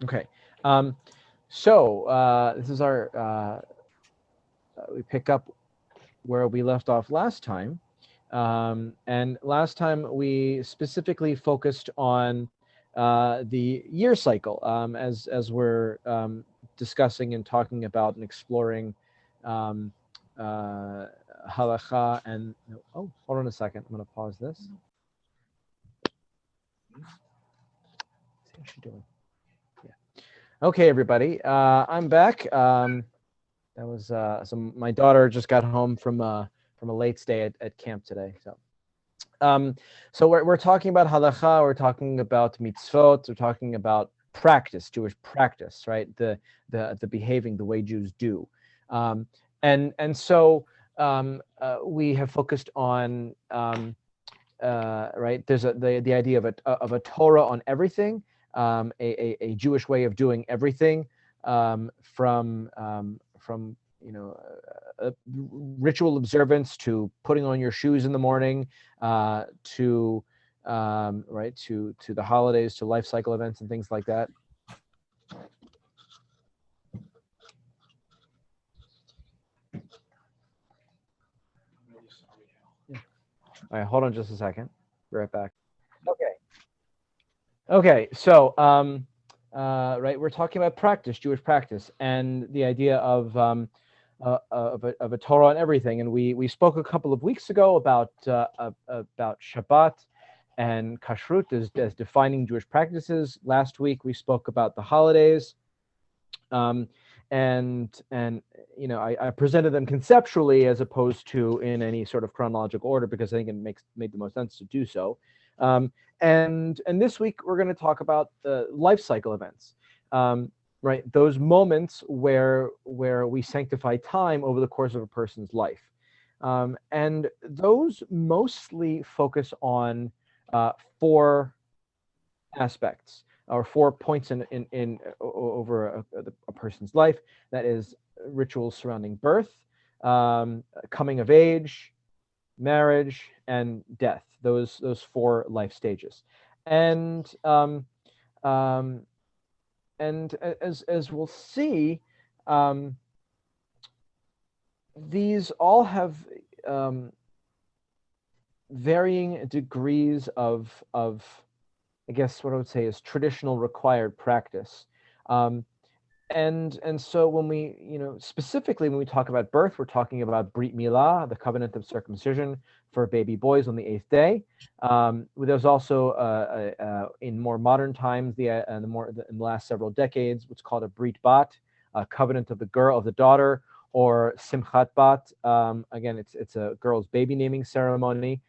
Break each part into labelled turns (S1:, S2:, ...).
S1: Okay. So this is our, we pick up where we left off last time. And last time we specifically focused on the year cycle, as we're discussing and talking about and exploring um, uh, halacha and, oh, hold on a second. I'm going to pause this. What's she doing? Yeah. Okay, everybody. I'm back. That was so my daughter just got home from a late stay at camp today. Um, so we're talking about halacha. We're talking about mitzvot. We're talking about practice, Jewish practice, right? The behaving the way Jews do, um, and so we have focused on right. There's the idea of a Torah on everything, a Jewish way of doing everything, from ritual observance to putting on your shoes in the morning, to right to the holidays, to life cycle events and things like that. Yeah. All right, hold on just a second. Be right back. Okay. Okay. So right, we're talking about practice, Jewish practice, and the idea of a Torah on everything. And we spoke a couple of weeks ago about Shabbat and kashrut as defining Jewish practices. Last week we spoke about the holidays, um, and I presented them conceptually as opposed to in any sort of chronological order, because I think it made the most sense to do so. Um, and this week we're going to talk about the life cycle events. Right, those moments where we sanctify time over the course of a person's life, and those mostly focus on four aspects or 4 points in over a person's life. That is rituals surrounding birth, coming of age, marriage, and death. Those four life stages, and um, as we'll see, um, these all have um, varying degrees of I guess what I would say is traditional required practice. Um, and so when we, specifically when we talk about birth, we're talking about Brit Milah, the covenant of circumcision for baby boys on the 8th day. There's also in more modern times, in the last several decades, what's called a Brit Bat, a covenant of the daughter, or Simchat Bat. Again, it's a girl's baby naming ceremony.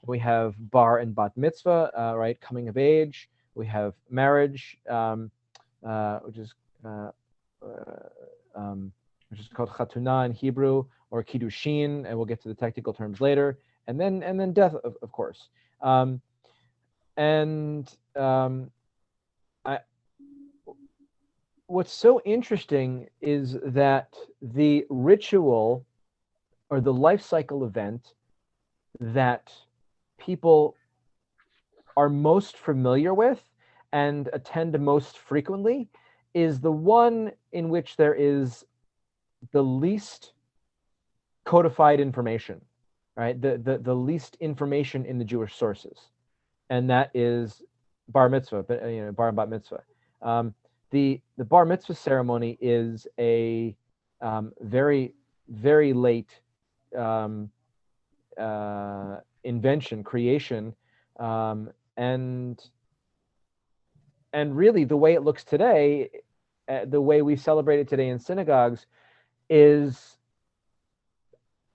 S1: We have bar and bat mitzvah, right, coming of age. We have marriage, which is uh, which is called chatuna in Hebrew, or kiddushin, and we'll get to the technical terms later. And then death, of course. And I, what's so interesting is that the ritual or the life cycle event that people are most familiar with and attend most frequently is the one in which there is the least codified information, right? The least information in the Jewish sources, and that is bar mitzvah, bar and bat mitzvah. The bar mitzvah ceremony is a very, very late um, invention, creation, um, and really the way it looks today, the way we celebrate it today in synagogues, is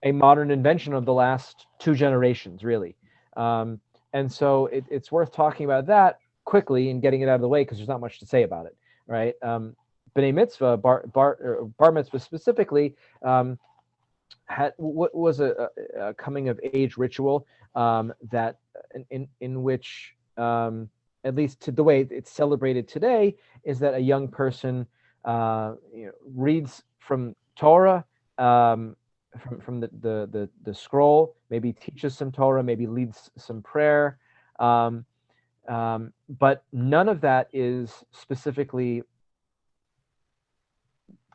S1: a modern invention of the last 2 generations, really. And so it's worth talking about that quickly and getting it out of the way, because there's not much to say about it, right? B'nai mitzvah, bar mitzvah specifically, what was a coming of age ritual, that in which, at least to the way it's celebrated today, is that a young person reads from Torah, from the scroll, maybe teaches some Torah, maybe leads some prayer, um, But none of that is specifically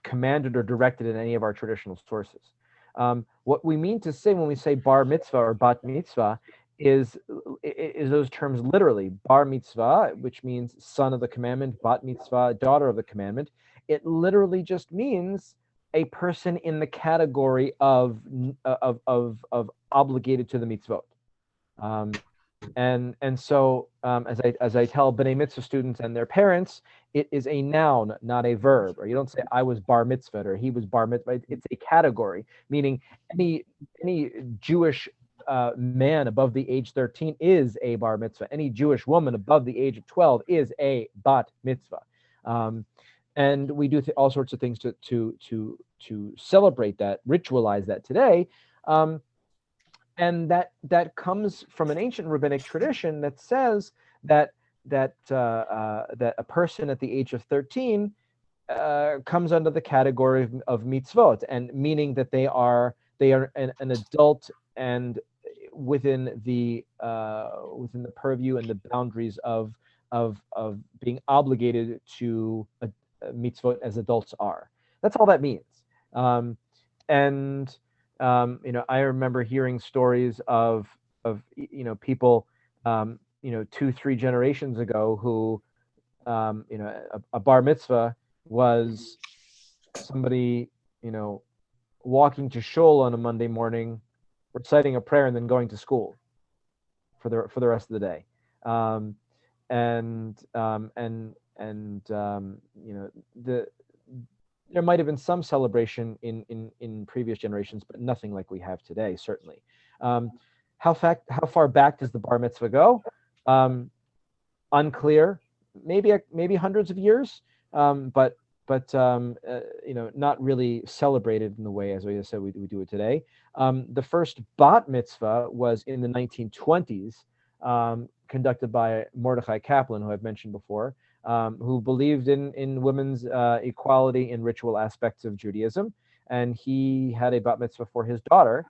S1: commanded or directed in any of our traditional sources. What we mean to say when we say bar mitzvah or bat mitzvah is those terms literally. Bar mitzvah, which means son of the commandment, bat mitzvah, daughter of the commandment. It literally just means a person in the category of obligated to the mitzvot. And so as I tell B'nai Mitzvah students and their parents, it is a noun, not a verb. Or you don't say I was bar mitzvah or he was bar mitzvah. It's a category, meaning any Jewish man above the age 13 is a bar mitzvah. Any Jewish woman above the age of 12 is a bat mitzvah. And we do all sorts of things to celebrate that, ritualize that today. And that comes from an ancient rabbinic tradition that says that a person at the age of 13 comes under the category of mitzvot, and meaning that they are an adult and within the purview and the boundaries of being obligated to mitzvot as adults are. That's all that means. I remember hearing stories of people, 2-3 generations ago who, a bar mitzvah was somebody, walking to shul on a Monday morning, reciting a prayer, and then going to school for the rest of the day. There might have been some celebration in previous generations, but nothing like we have today, certainly. How far back does the bar mitzvah go? Unclear. Maybe hundreds of years, but not really celebrated in the way, as I said, we do it today. The first bat mitzvah was in the 1920s, conducted by Mordechai Kaplan, who I've mentioned before. Who believed in women's equality in ritual aspects of Judaism, and he had a bat mitzvah for his daughter,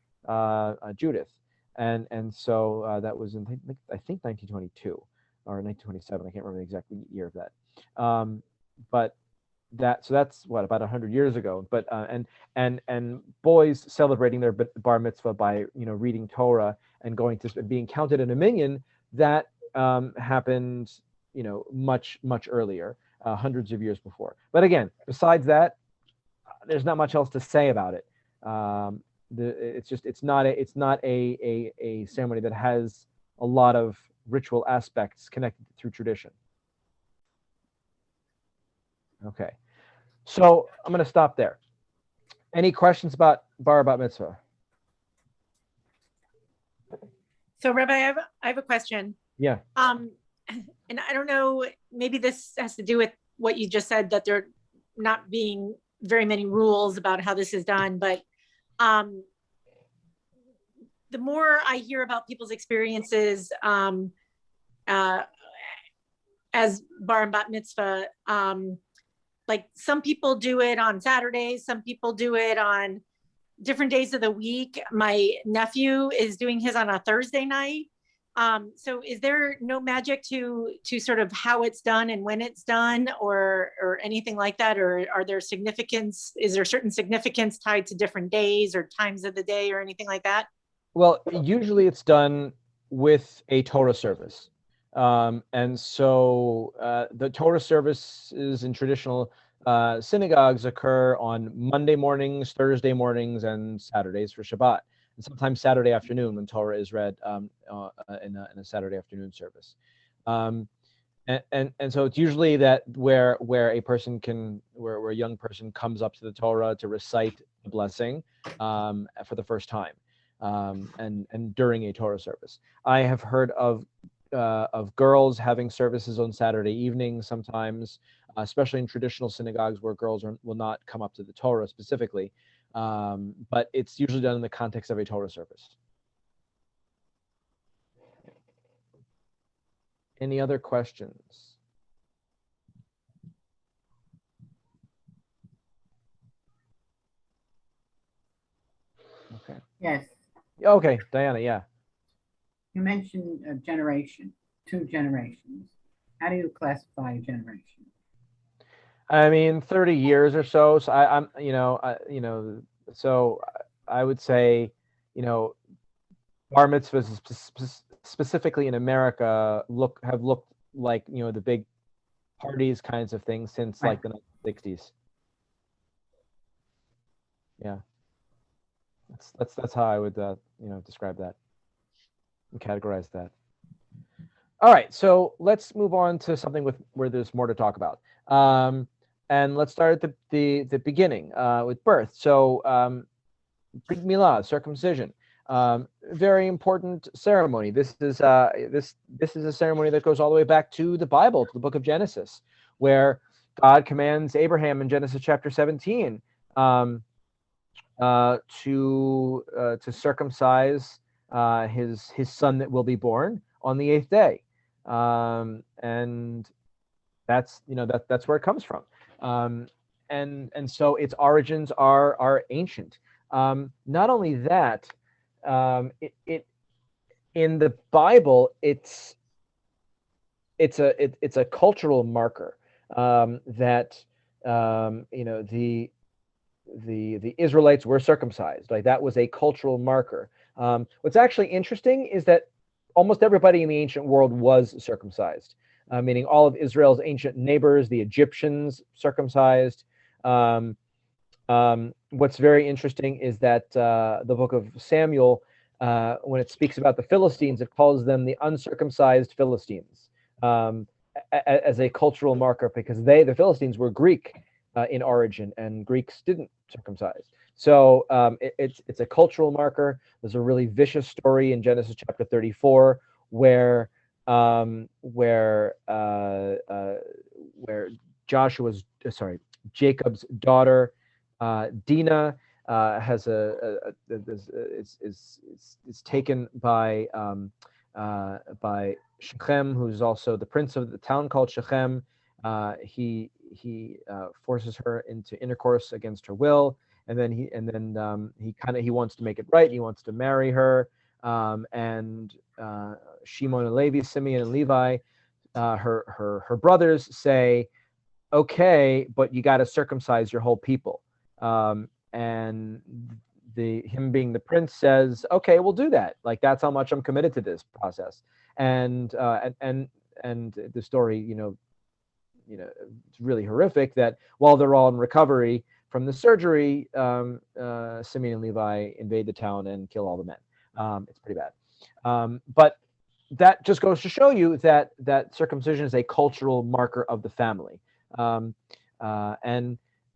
S1: Judith, and so that was in I think 1922 or 1927. I can't remember the exact year of that, but that's what, about 100 years ago. But and boys celebrating their bar mitzvah by reading Torah and being counted in a minyan, that happened much earlier, hundreds of years before. But again, besides that, there's not much else to say about it. It's not a ceremony that has a lot of ritual aspects connected through tradition. Okay, so I'm going to stop there. Any questions about bar bat mitzvah?
S2: So Rabbi, I have a question.
S1: Yeah.
S2: And I don't know, maybe this has to do with what you just said, that there not being very many rules about how this is done. But the more I hear about people's experiences as bar and bat mitzvah, like some people do it on Saturdays, some people do it on different days of the week. My nephew is doing his on a Thursday night. So is there no magic to sort of how it's done and when it's done, or anything like that? Or is there certain significance tied to different days or times of the day or anything like that?
S1: Well, usually it's done with a Torah service. And so the Torah services in traditional synagogues occur on Monday mornings, Thursday mornings, and Saturdays for Shabbat. And sometimes Saturday afternoon when Torah is read in a Saturday afternoon service. And so it's usually that where a person where a young person comes up to the Torah to recite the blessing for the first time, and during a Torah service. I have heard of girls having services on Saturday evenings sometimes, especially in traditional synagogues where girls will not come up to the Torah specifically. But it's usually done in the context of a Torah service. Any other questions? Okay.
S3: Yes.
S1: Okay, Diana, yeah.
S3: You mentioned a generation, 2 generations? How do you classify a generation?
S1: I mean, 30 years or so. So so I would say, bar mitzvahs specifically in America have looked like, the big parties kinds of things since
S3: Right.
S1: like the 1960s. Yeah. That's how I would describe that and categorize that. All right, so let's move on to something where there's more to talk about. And let's start at the beginning with birth. So Brit Milah, circumcision, very important ceremony. This is a ceremony that goes all the way back to the Bible, to the book of Genesis, where God commands Abraham in Genesis chapter 17 to circumcise his son that will be born on the 8th day, and that's that's where it comes from, and so its origins are ancient. Not only that, it in the Bible it's a cultural marker, that the Israelites were circumcised. Like, that was a cultural marker. What's actually interesting is that almost everybody in the ancient world was circumcised, meaning all of Israel's ancient neighbors, the Egyptians, circumcised. What's very interesting is that the book of Samuel, when it speaks about the Philistines, it calls them the uncircumcised Philistines, as a cultural marker, because the Philistines were Greek in origin, and Greeks didn't circumcise. So it's a cultural marker. There's a really vicious story in Genesis chapter 34 where Jacob's daughter Dinah is taken by Shechem, who's also the prince of the town called Shechem. He forces her into intercourse against her will, and then he wants to make it right. He wants to marry her, and Shimon and Levi, Simeon and Levi, her brothers say, okay, but you got to circumcise your whole people. And him being the prince says, okay, we'll do that. Like, that's how much I'm committed to this process. And the story, it's really horrific that while they're all in recovery from the surgery, Simeon and Levi invade the town and kill all the men. It's pretty bad. But that just goes to show you that circumcision is a cultural marker of the family.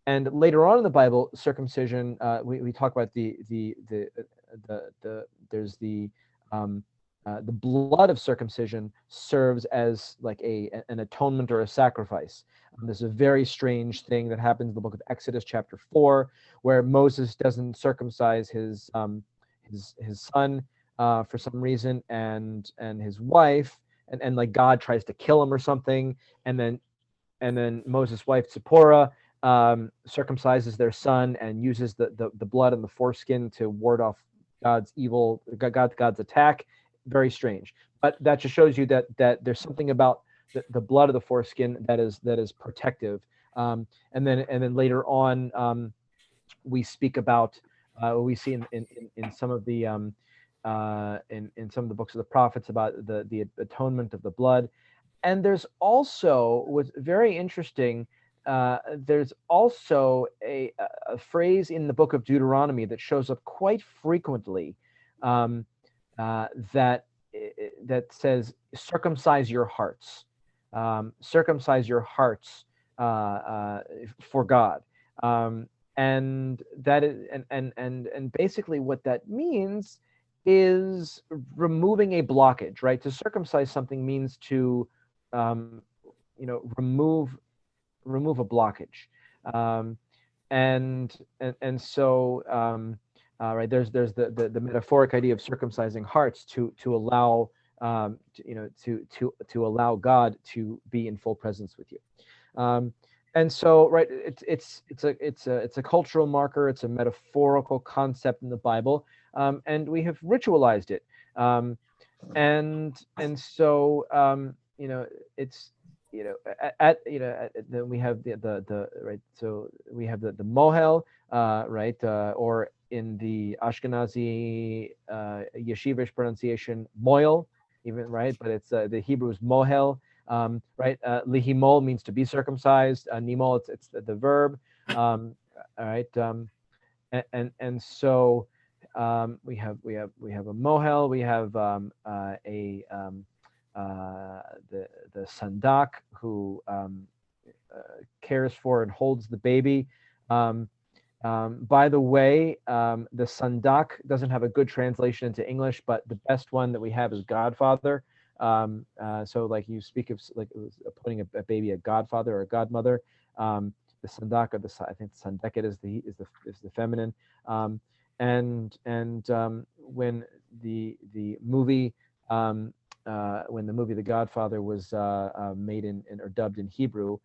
S1: And later on in the Bible, circumcision, we talk about there's the blood of circumcision serves as like an atonement or a sacrifice. There's a very strange thing that happens in the book of Exodus chapter 4, where Moses doesn't circumcise his son for some reason, and his wife, and like God tries to kill him or something, and then Moses' wife Zipporah circumcises their son and uses the blood and the foreskin to ward off God's attack. Very strange, but that just shows you that there's something about the blood of the foreskin that is protective. And then later on, we speak about we see in some of the in some of the books of the prophets about the atonement of the blood. And there's also, what's very interesting, there's also a phrase in the book of Deuteronomy that shows up quite frequently, that says, circumcise your hearts, circumcise your hearts for God. And that is, and basically what that means is removing a blockage, right? To circumcise something means to remove a blockage, and so right, there's the metaphoric idea of circumcising hearts to allow to allow God to be in full presence with you. And so, right, it's a cultural marker. It's a metaphorical concept in the Bible, and we have ritualized it. and so it's then we have the right, so we have the mohel, right, or in the Ashkenazi yeshivish pronunciation moil, even, right, but it's the Hebrew is mohel, right. Lihimol means to be circumcised. Nimol, it's the verb. All right. And so we have a mohel, we have the sandak who cares for and holds the baby. By the way, the sandak doesn't have a good translation into English, but the best one that we have is godfather. So like you speak of like putting a baby a godfather or a godmother. The sandak, or I think the sandeket is the feminine. And when the movie when the movie The Godfather was made or dubbed in Hebrew,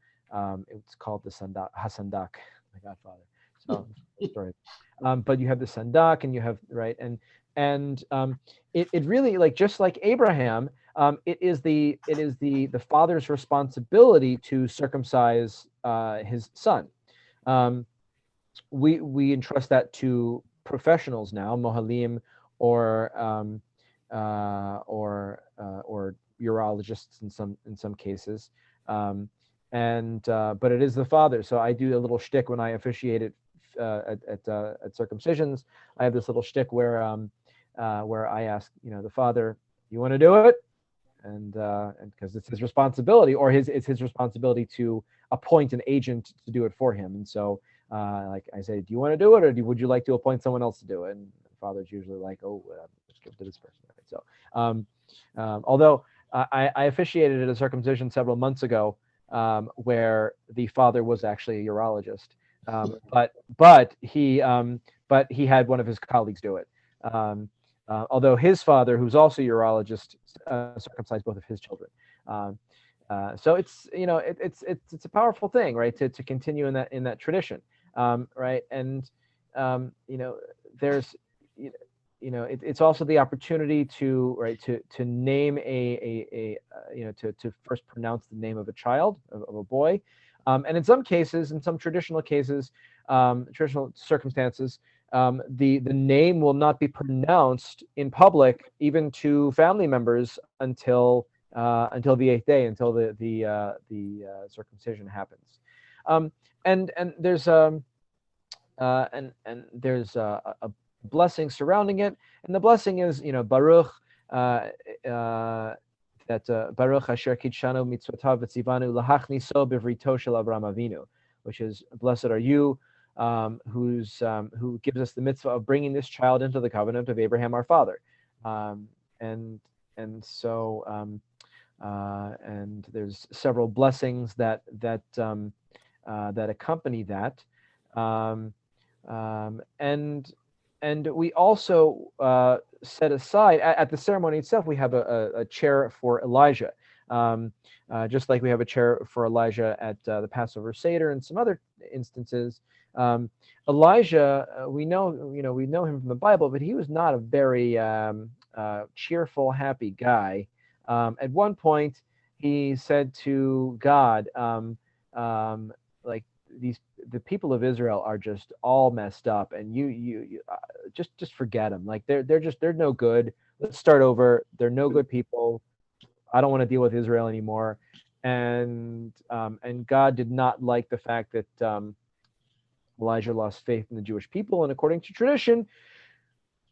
S1: it's called the Sandak, Hasandak, The Godfather. So story. But you have the Sandak, and you have, right, and it really, like, just like Abraham, it is the father's responsibility to circumcise his son. We entrust that to professionals now, mohalim, or urologists in some cases, but it is the father. So I do a little shtick when I officiate it at circumcisions. I have this little shtick where I ask, the father, "You want to do it?" And because it's his responsibility, or it's his responsibility to appoint an agent to do it for him. And so like I say, "Do you want to do it, or would you like to appoint someone else to do it?" And the father's usually like, "Oh, let's give it to this person." Right? So although I officiated at a circumcision several months ago, where the father was actually a urologist, but he had one of his colleagues do it. Although his father, who's also a urologist, circumcised both of his children. So it's it's a powerful thing, right? To continue in that tradition, right? And there's it's also the opportunity to name to first pronounce the name of a child, of a boy, and in some cases, in some traditional cases, traditional circumstances, the name will not be pronounced in public, even to family members, until the 8th day, until the circumcision happens. And there's there's a blessing surrounding it, and the blessing is Baruch, that Baruch Asher Kitshanu Mitzvotav V'Tzivanu Lahachniso Bivrito Shel Avraham Avinu, which is, blessed are you, who gives us the mitzvah of bringing this child into the covenant of Abraham our father. And so and there's several blessings that accompany that, and we also set aside at the ceremony itself. We have a chair for Elijah, just like we have a chair for Elijah at the Passover Seder and some other instances. Elijah, we know him from the Bible, but he was not a very cheerful, happy guy. At one point, he said to God, like, the people of Israel are just all messed up, and you just forget them. Like, they're no good. Let's start over. They're no good people. I don't want to deal with Israel anymore. And God did not like the fact that Elijah lost faith in the Jewish people. And according to tradition,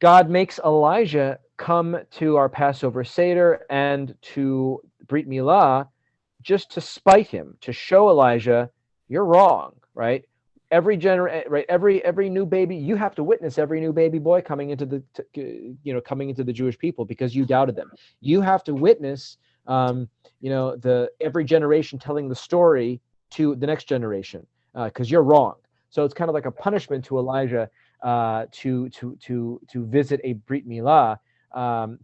S1: God makes Elijah come to our Passover Seder and to Brit Milah, just to spite him, to show Elijah, you're wrong, right? Every new baby, you have to witness every new baby boy coming into the Jewish people because you doubted them. You have to witness, every generation telling the story to the next generation, because you're wrong. So it's kind of like a punishment to Elijah to visit a Brit Milah,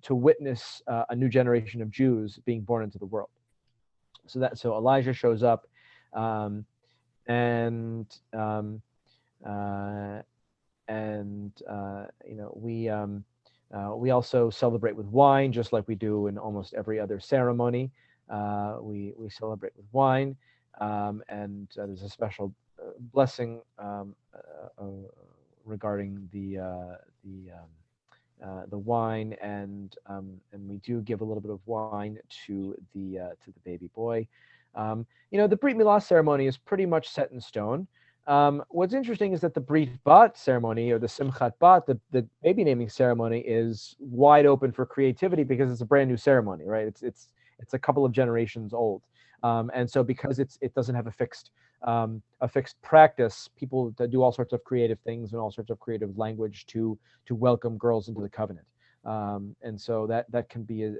S1: to witness a new generation of Jews being born into the world. So Elijah shows up, We also celebrate with wine, just like we do in almost every other ceremony. We celebrate with wine, and there's a special blessing regarding the wine, and we do give a little bit of wine to the baby boy. The Brit Milah ceremony is pretty much set in stone. What's interesting is that the Brit Bat ceremony, or the Simchat Bat, the baby naming ceremony, is wide open for creativity because it's a brand new ceremony, right? It's a couple of generations old, and so because it doesn't have a fixed practice, people do all sorts of creative things and all sorts of creative language to welcome girls into the covenant, and so that can be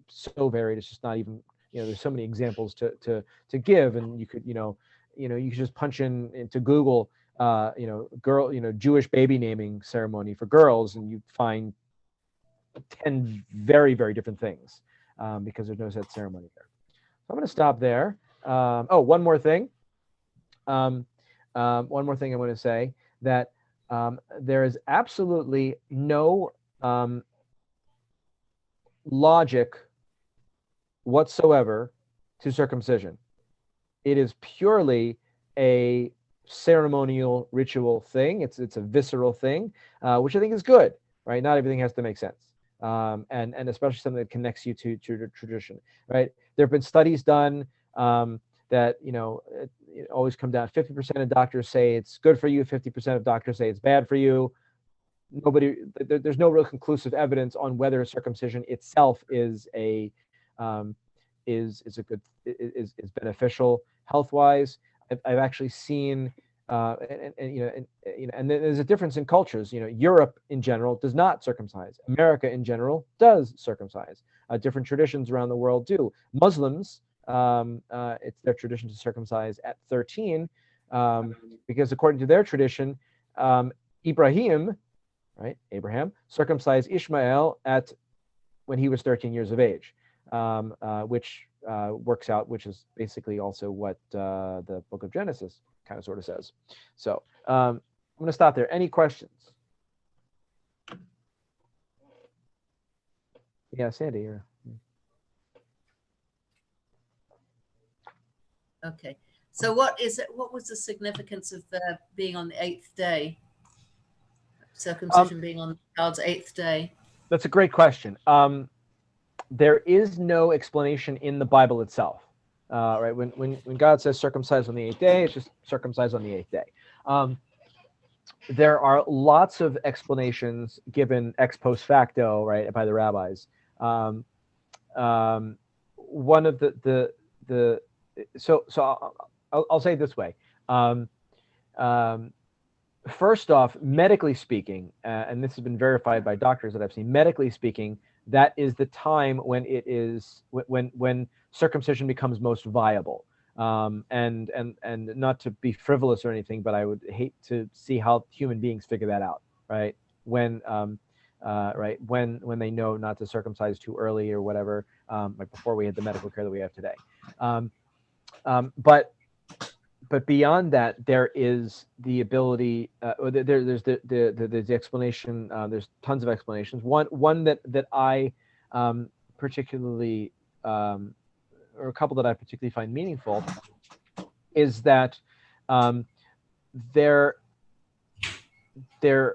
S1: so varied. It's just not even, there's so many examples to give, and you could you could just punch into Google, Jewish baby naming ceremony for girls, and you find 10 very, very different things, because there's no set ceremony there. So I'm going to stop there. One more thing. One more thing I want to say, that there is absolutely no logic whatsoever to circumcision. It is purely a ceremonial ritual thing. It's a visceral thing, which I think is good, right? Not everything has to make sense, and especially something that connects you to tradition, right? There have been studies done that it always come down. 50% of doctors say it's good for you. 50% of doctors say it's bad for you. There's no real conclusive evidence on whether circumcision itself is beneficial health-wise. I've actually seen, and there's a difference in cultures. Europe in general does not circumcise. America in general does circumcise. Different traditions around the world do. Muslims, it's their tradition to circumcise at 13, because according to their tradition, Abraham circumcised Ishmael when he was 13 years of age, which works out, which is basically also what the book of Genesis kind of sort of says. So I'm going to stop there. Any questions? Yeah, Sandy. You're...
S4: Okay. So what was the significance of being on the 8th day? Circumcision being on the child's 8th day?
S1: That's a great question. There is no explanation in the Bible itself. Right? When God says circumcise on the 8th day, it's just circumcise on the 8th day. There are lots of explanations given ex post facto, right, by the rabbis. One of I'll say it this way. First off, medically speaking, and this has been verified by doctors that I've seen, medically speaking, that is the time when when circumcision becomes most viable. And not to be frivolous or anything, but I would hate to see how human beings figure that out, right? When they know not to circumcise too early or whatever, like before we had the medical care that we have today. But beyond that, there is the ability. There's the explanation. There's tons of explanations. One that I particularly, or a couple that I particularly find meaningful, is that there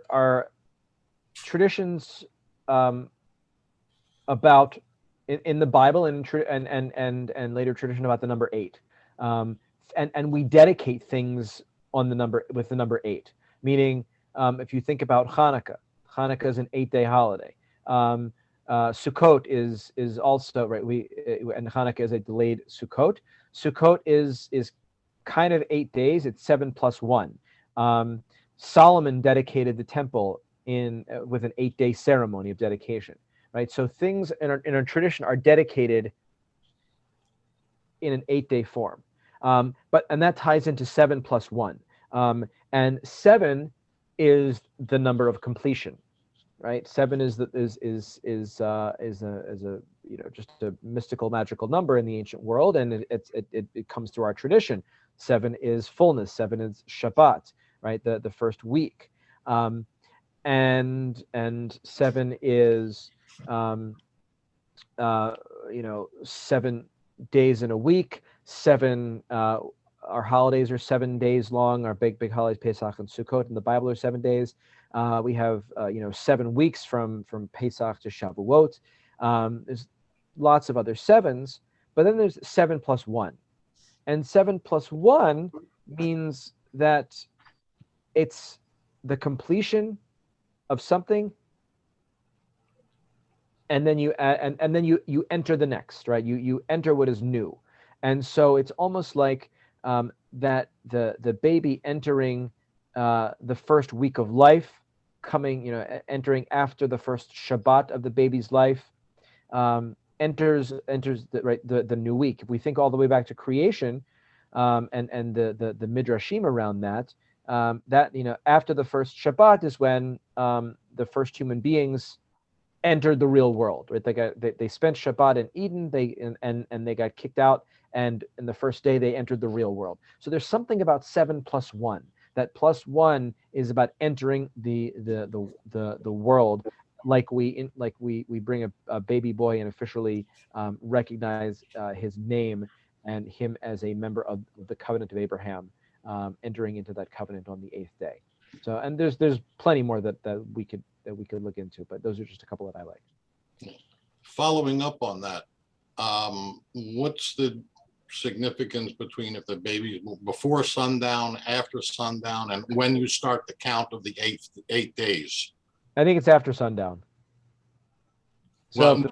S1: are traditions about in the Bible and later tradition about the number 8. And we dedicate things with the number 8. Meaning, if you think about Hanukkah is an 8-day holiday. Sukkot is also right. And Hanukkah is a delayed Sukkot. Sukkot is kind of 8 days. It's 7 plus 1. Solomon dedicated the temple with an 8-day ceremony of dedication. Right. So things in our tradition are dedicated in an 8-day form. And that ties into 7 plus 1. And 7 is the number of completion, right? 7 is just a mystical, magical number in the ancient world, and it comes through our tradition. 7 is fullness. 7 is Shabbat, right? The first week. and 7 is 7 days in a week. 7 our holidays are 7 days long. Our big holidays, Pesach and Sukkot, in the Bible are 7 days. We have 7 weeks from Pesach to Shavuot. There's lots of other 7s, but then there's 7 plus 1, and 7 plus 1 means that it's the completion of something, and then you add, and then you enter the next, right? You enter what is new, and so it's almost like that the baby entering the first week of life, coming, entering after the first Shabbat of the baby's life, enters the new week. If we think all the way back to creation, and the midrashim around that, after the first Shabbat is when the first human beings entered the real world, right? They spent Shabbat in Eden, and they got kicked out, and in the first day they entered the real world. So there's something about 7 plus 1. That plus 1 is about entering the world, like we bring a baby boy and officially recognize his name and him as a member of the covenant of Abraham, entering into that covenant on the 8th day. So, and there's plenty more that we could look into, but those are just a couple that I like.
S5: Following up on that, what's the significance between if the baby before sundown, after sundown, and when you start the count of the 8 days?
S1: I think it's after sundown. So,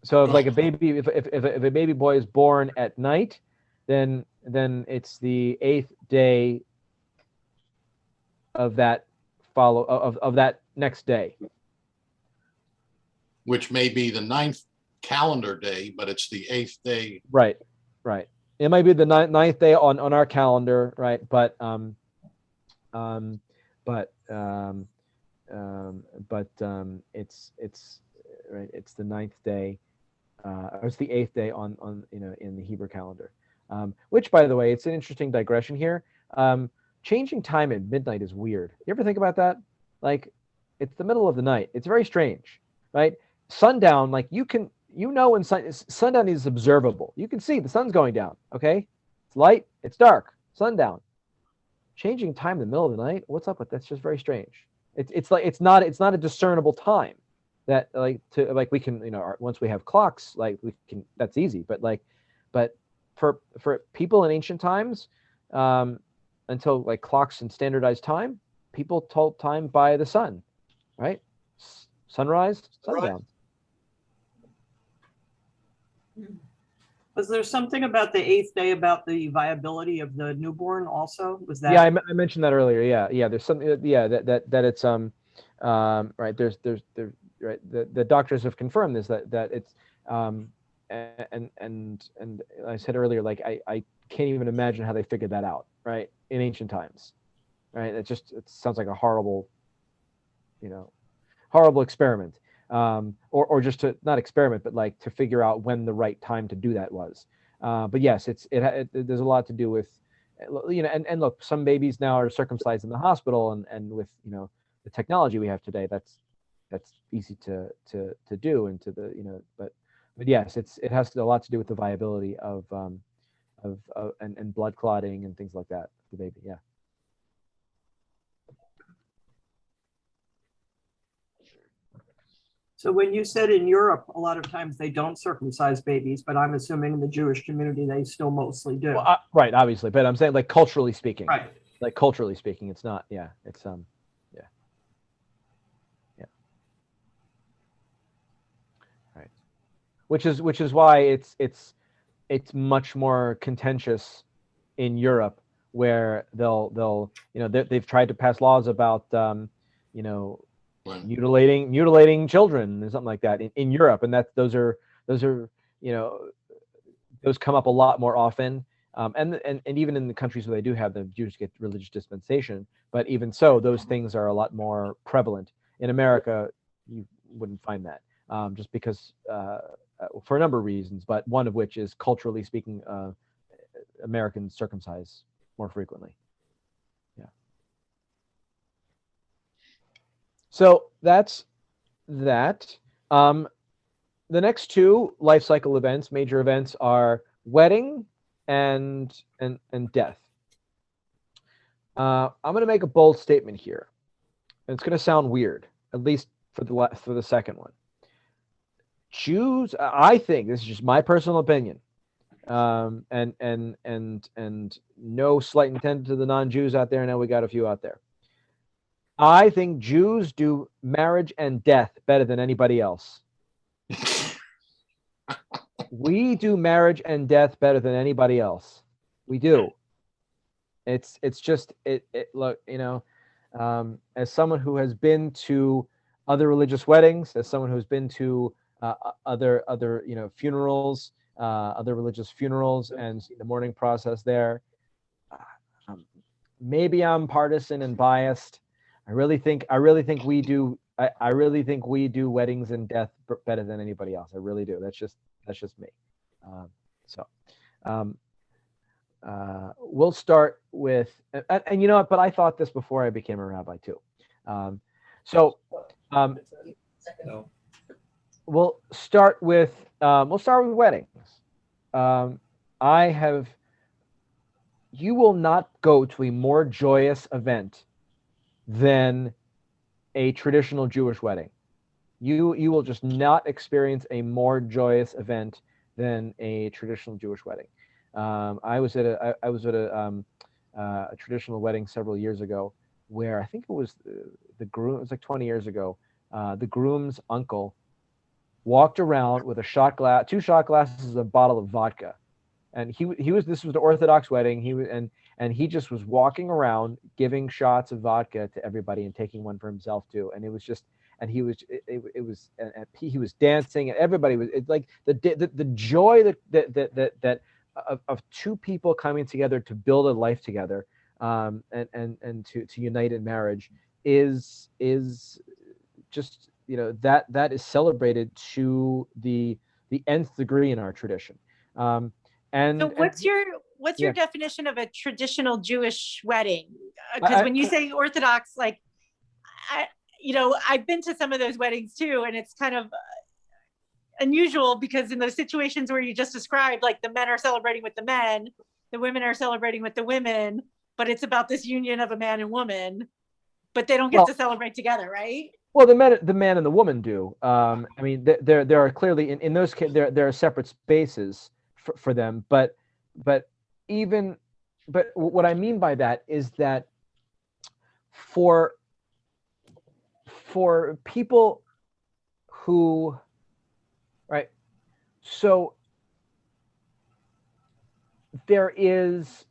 S1: if like a baby, if a baby boy is born at night, then it's the 8th day of that of that next day,
S5: which may be the 9th calendar day, but it's the 8th day.
S1: Right. It might be the 9th day on our calendar, right? But it's right. It's the 9th day, or it's the 8th day on in the Hebrew calendar. Which, by the way, it's an interesting digression here. Changing time at midnight is weird. You ever think about that? Like, it's the middle of the night. It's very strange, right? Sundown, like when sundown is observable. You can see the sun's going down. Okay, it's light, it's dark. Sundown. Changing time in the middle of the night. What's up with that? That's just very strange. It's not a discernible time that we can once we have clocks, like we can, that's easy. But for people in ancient times, until like clocks and standardized time, people told time by the sun, right? Sunrise, sundown.
S6: Was there something about the 8th day about the viability of the newborn also? Was that?
S1: Yeah, I mentioned that earlier. Yeah. There's something. Yeah, that it's right. There's right. The doctors have confirmed this, that it's and I said earlier, like I can't even imagine how they figured that out, right? In ancient times, right? It sounds like a horrible experiment. Or just to not experiment, but like to figure out when the right time to do that was. But yes, there's a lot to do with, and look, some babies now are circumcised in the hospital, and with the technology we have today, that's easy to do, and but yes, it has a lot to do with the viability of and blood clotting and things like that for the baby. Yeah.
S6: So when you said in Europe, a lot of times they don't circumcise babies, but I'm assuming in the Jewish community, they still mostly do.
S1: Well, right, obviously, but I'm saying, like, culturally speaking,
S6: right.
S1: Like culturally speaking, it's not. Yeah, it's yeah. Right. Which is why it's much more contentious in Europe, where they've tried to pass laws about mutilating children or something like that in Europe, and those come up a lot more often, and even in the countries where they do have the Jews get religious dispensation, but even so, those things are a lot more prevalent. In America, you wouldn't find that, just because for a number of reasons, but one of which is, culturally speaking, Americans circumcise more frequently. So that's that. The next two life cycle events, major events, are wedding and death. I'm going to make a bold statement here, and it's going to sound weird, at least for the second one. Jews, I think this is just my personal opinion, and no slight intent to the non-Jews out there. Now we got a few out there. I think Jews do marriage and death better than anybody else. We do marriage and death better than anybody else. We do. It's just look, as someone who has been to other religious weddings, as someone who's been to other funerals, other religious funerals, and seen the mourning process there. Maybe I'm partisan and biased. I really think we do. I really think we do weddings and death better than anybody else. I really do. That's just me. We'll start with, and you know what? But I thought this before I became a rabbi too. We'll start with weddings. You will not go to a more joyous event than a traditional Jewish wedding. You will just not experience a more joyous event than a traditional Jewish wedding. I was at a traditional wedding several years ago, where I think it was the groom. It was like 20 years ago. The groom's uncle walked around with two shot glasses, a bottle of vodka, and this was the Orthodox wedding. He just was walking around giving shots of vodka to everybody and taking one for himself too. And he was dancing, and everybody was like the joy that of two people coming together to build a life together, and to unite in marriage is just, that is celebrated to the nth degree in our tradition. So
S2: what's your definition of a traditional Jewish wedding? Because when you say Orthodox, like, I've been to some of those weddings too, and it's kind of unusual because in those situations where you just described, like the men are celebrating with the men, the women are celebrating with the women, but it's about this union of a man and woman, but they don't get to celebrate together, right?
S1: Well, the man and the woman do. I mean, there are clearly in those cases there are separate spaces for them, but what I mean by that is that for people who, right, so there's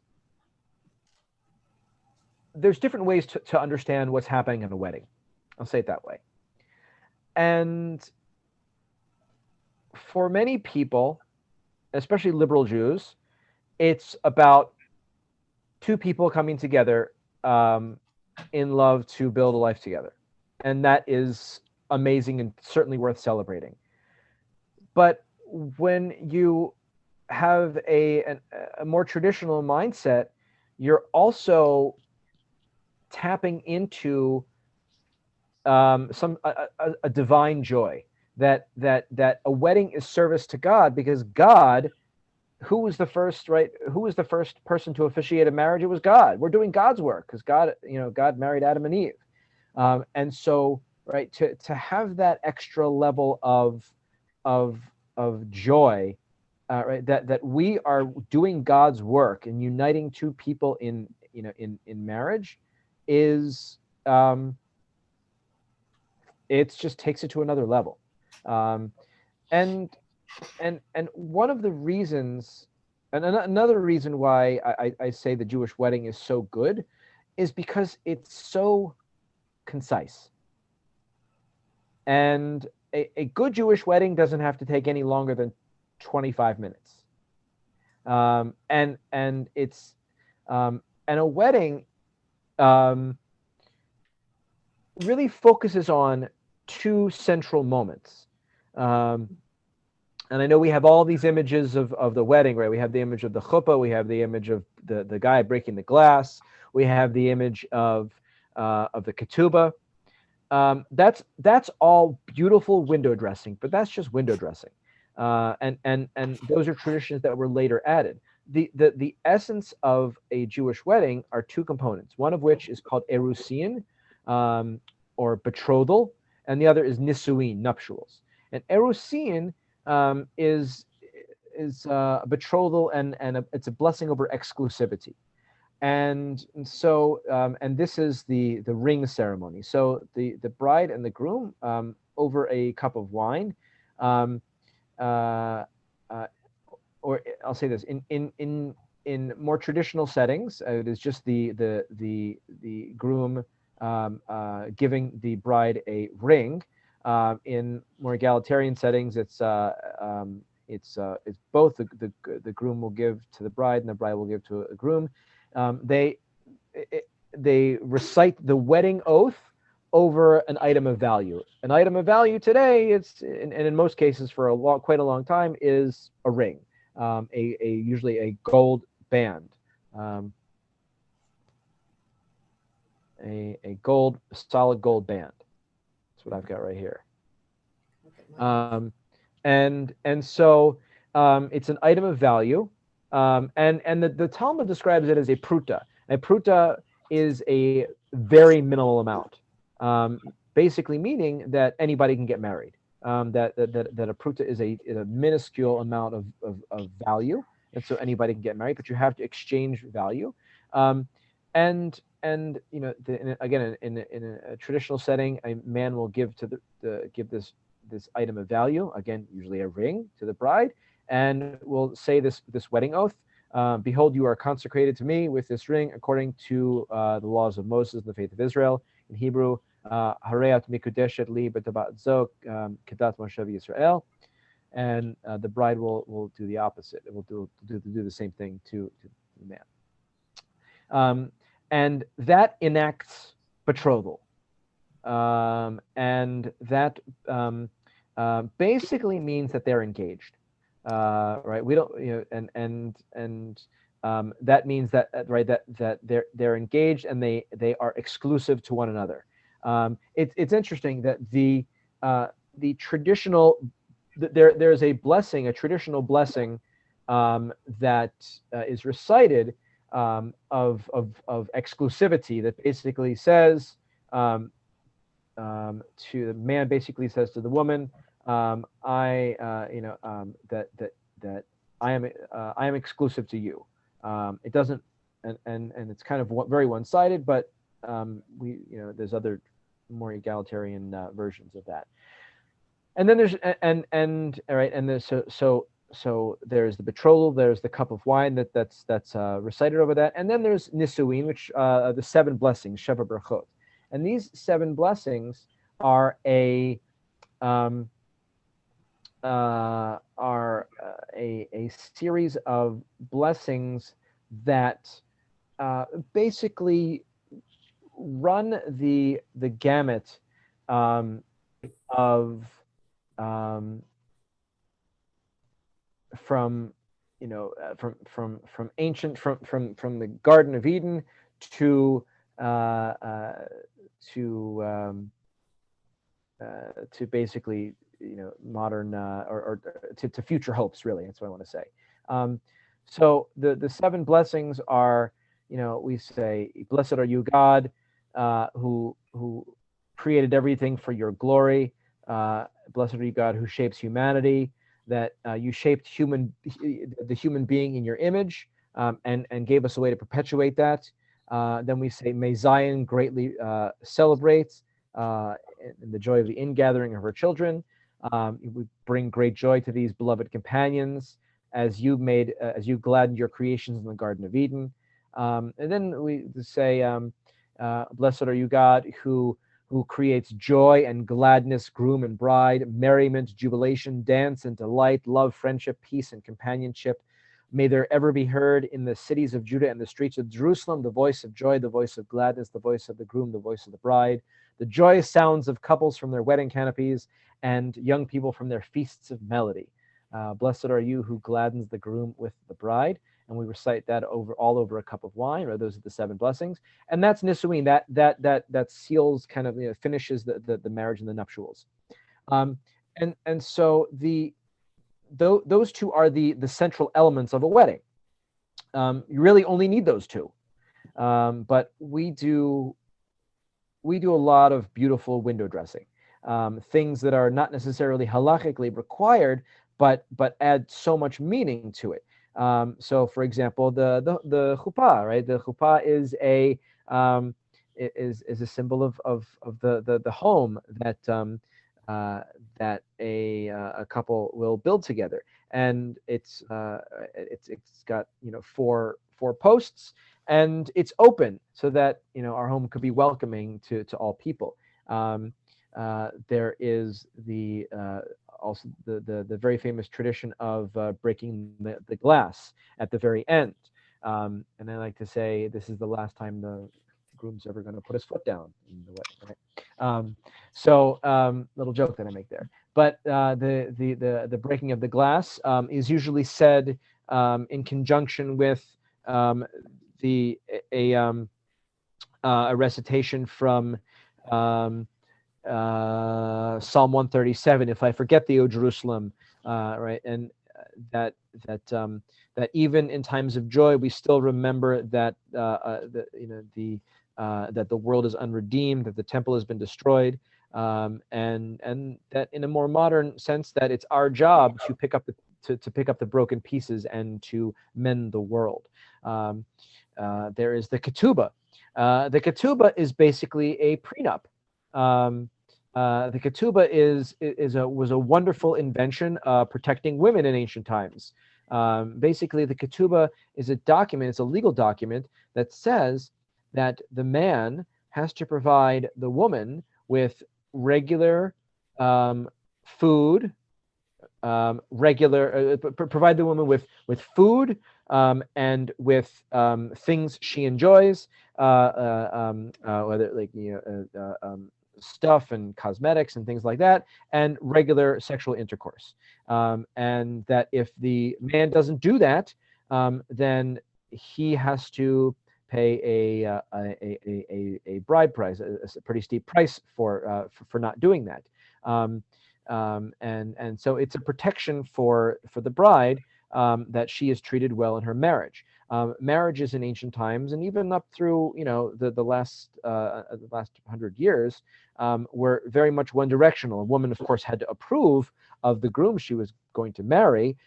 S1: different ways to understand what's happening in a wedding. I'll say it that way. And for many people, especially liberal Jews, it's about two people coming together in love to build a life together. And that is amazing and certainly worth celebrating. But when you have a more traditional mindset, you're also tapping into a divine joy, that a wedding is service to God, because God, who was the first person to officiate a marriage? It was God. We're doing God's work because God married Adam and Eve. And so, right, to have that extra level of joy, right, that we are doing God's work and uniting two people in marriage is, it just takes it to another level. And one of the reasons, and another reason why I say the Jewish wedding is so good, is because it's so concise. And a good Jewish wedding doesn't have to take any longer than 25 minutes. And a wedding really focuses on two central moments. And I know we have all these images of the wedding, right? We have the image of the chuppah, we have the image of the guy breaking the glass, we have the image of the ketubah. that's all beautiful window dressing, but that's just window dressing, and those are traditions that were later added. The essence of a Jewish wedding are two components. One of which is called erusin, or betrothal, and the other is nisuin, nuptials. And erusin is a betrothal, and it's a blessing over exclusivity. And so and this is the ring ceremony. So the bride and the groom, over a cup of wine, or I'll say this, in more traditional settings, it is just the groom giving the bride a ring. In more egalitarian settings, it's both the groom will give to the bride and the bride will give to a groom. They recite the wedding oath over an item of value. An item of value today, and in most cases for quite a long time, is a ring, usually a gold band, a solid gold band. That's what I've got right here. And so it's an item of value. And the Talmud describes it as a pruta. A pruta is a very minimal amount, basically meaning that anybody can get married. That a pruta is a minuscule amount of value, and so anybody can get married, but you have to exchange value. And you know, again, in a traditional setting, a man will give give this item of value, again, usually a ring, to the bride, and will say this wedding oath: behold, you are consecrated to me with this ring according to the laws of Moses, the faith of Israel. In Hebrew, hareat mikudeshet li b'tabat zo kedat Moshe Yisrael. And the bride will do the opposite. It will do the same thing to the man. And that enacts betrothal. And that basically means that they're engaged. Right? We don't, you know, and that means that, right, that they're engaged and they are exclusive to one another. It's interesting that the traditional, there's a blessing, a traditional blessing that is recited of exclusivity, that basically says to the man, basically says to the woman, that I am exclusive to you. It doesn't, and it's kind of very one-sided, but there's other more egalitarian versions of that. And then there's all right, and there's so there's the betrothal, there's the cup of wine that's recited over that, and then there's nisuin, which the 7 blessings, sheva brachot, and these 7 blessings are a series of blessings that basically run the gamut of from ancient, from the Garden of Eden to basically modern or to future hopes, really. That's what I want to say. So the 7 blessings are, we say, blessed are you, God, who created everything for your glory. Blessed are you, God, who shapes humanity, that you shaped the human being in your image, and gave us a way to perpetuate that. Then we say, may Zion greatly celebrate in the joy of the ingathering of her children. We bring great joy to these beloved companions as you gladdened your creations in the Garden of Eden. And then we say, blessed are you, God, who creates joy and gladness, groom and bride, merriment, jubilation, dance and delight, love, friendship, peace, and companionship. May there ever be heard in the cities of Judah and the streets of Jerusalem the voice of joy, the voice of gladness, the voice of the groom, the voice of the bride, the joyous sounds of couples from their wedding canopies, and young people from their feasts of melody. Blessed are you who gladdens the groom with the bride. and we recite that all over a cup of wine, or those are the 7 blessings, and that's nisuin. That seals, kind of, finishes the marriage and the nuptials. And so those 2 are the central elements of a wedding. You really only need those 2, but we do a lot of beautiful window dressing, things that are not necessarily halachically required, but add so much meaning to it. So, for example, the chuppah, right? The chuppah is a symbol of the home that a couple will build together, and it's got 4 posts, and it's open so that our home could be welcoming to all people. There is also the very famous tradition of breaking the glass at the very end, and I like to say this is the last time the groom's ever going to put his foot down in the wedding, right? So little joke that I make there. But the breaking of the glass is usually said in conjunction with a recitation from Psalm 137. If I forget thee, O Jerusalem, right, and that even in times of joy, we still remember that that the world is unredeemed, that the temple has been destroyed, and that in a more modern sense, that it's our job to pick up the broken pieces and to mend the world. There is the ketubah. The ketubah is basically a prenup. The ketubah was a wonderful invention protecting women in ancient times. Basically, the ketubah is a document. It's a legal document that says that the man has to provide the woman with regular food, provide the woman with food and with things she enjoys, whether stuff and cosmetics and things like that, and regular sexual intercourse. And that if the man doesn't do that, then he has to pay a bride price, a pretty steep price for not doing that. And so it's a protection for the bride, that she is treated well in her marriage. Marriages in ancient times, and even up through the last 100 years, were very much one directional. A woman, of course, had to approve of the groom she was going to marry,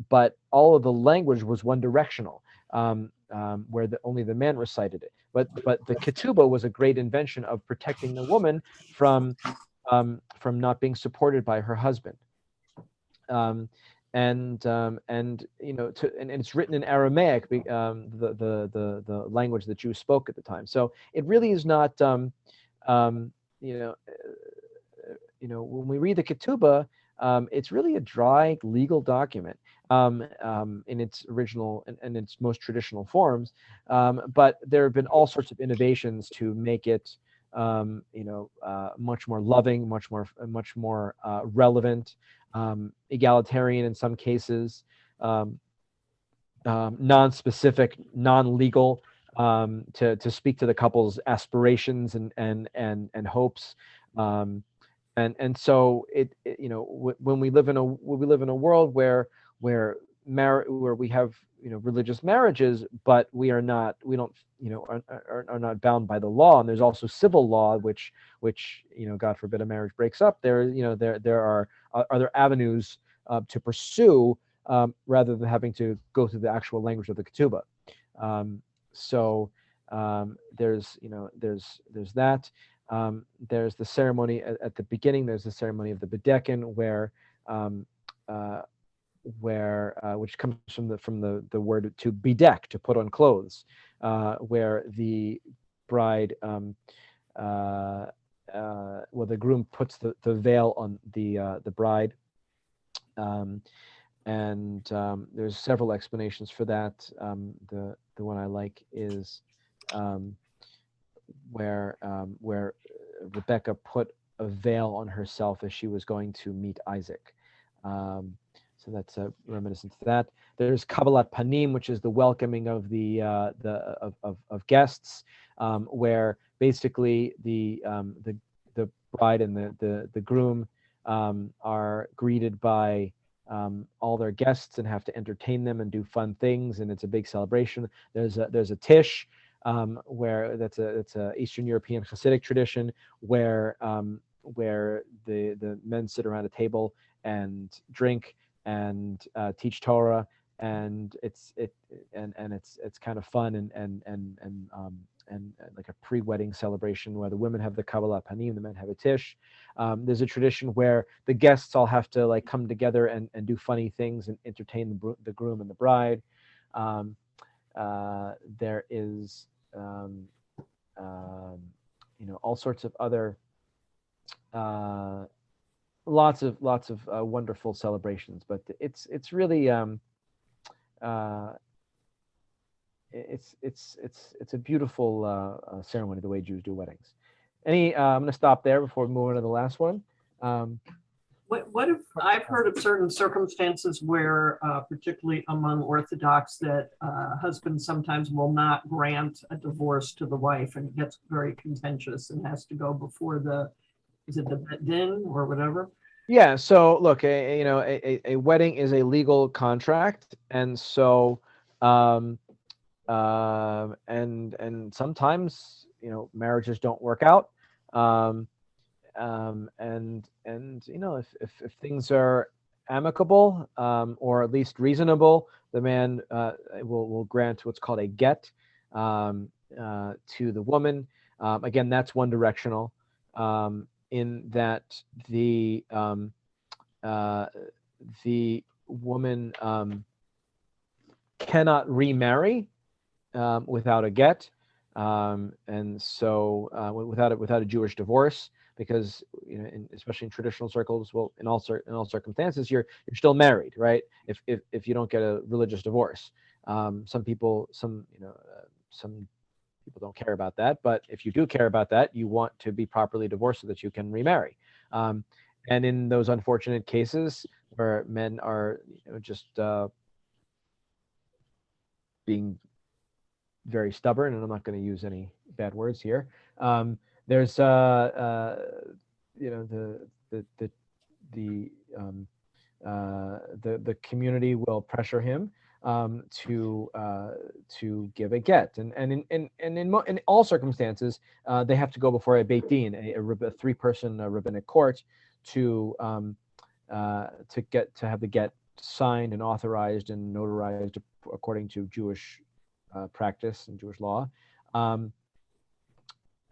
S1: but all of the language was one directional, where only the man recited it. But the ketubah was a great invention of protecting the woman from not being supported by her husband. And it's written in Aramaic, the language that Jews spoke at the time. So it really is not, when we read the ketubah, it's really a dry legal document in its original and its most traditional forms. But there have been all sorts of innovations to make it much more loving, much more relevant, egalitarian in some cases, non-specific, non-legal, to speak to the couple's aspirations and hopes. And so when we live in a world where we have religious marriages, but are not bound by the law, and there's also civil law, which God forbid a marriage breaks up. There are other avenues to pursue, rather than having to go through the actual language of the ketubah. So there's that. There's the ceremony at the beginning. There's the ceremony of the bedekin, which comes from the word to bedeck, to put on clothes, where the bride, the groom puts the veil on the bride, and there's several explanations for that. The one I like is where Rebecca put a veil on herself as she was going to meet Isaac. So that's a reminiscence to that. There's Kabbalat Panim, which is the welcoming of of guests, where basically the bride and the groom are greeted by all their guests and have to entertain them and do fun things, and it's a big celebration. There's a Tish, where that's a Eastern European Hasidic tradition where the men sit around a table and drink and teach Torah, and it's kind of fun and like a pre-wedding celebration where the women have the Kabbalah Panim, the men have a Tish. There's a tradition where the guests all have to like come together and do funny things and entertain the groom and the bride. There is all sorts of other lots of wonderful celebrations, but it's really it's a beautiful ceremony, the way Jews do weddings. I'm going to stop there before we move on to the last one.
S6: What if I've heard of certain circumstances where, particularly among Orthodox, that husbands sometimes will not grant a divorce to the wife, and it gets very contentious and has to go before is it the Bet Din or whatever?
S1: Yeah. So look, a wedding is a legal contract, and so and sometimes marriages don't work out. If things are amicable or at least reasonable, the man will grant what's called a get to the woman. Again, that's one directional, in that the woman cannot remarry without a get, and so without a Jewish divorce. Because especially in traditional circles, well, in all circumstances, you're still married, right? If you don't get a religious divorce, some people don't care about that, but if you do care about that, you want to be properly divorced so that you can remarry. And in those unfortunate cases where men are just being very stubborn, and I'm not going to use any bad words here. There's the community will pressure him to give a get, and in all circumstances they have to go before a Beit Din, a three-person rabbinic court, to have the get signed and authorized and notarized according to Jewish practice and Jewish law.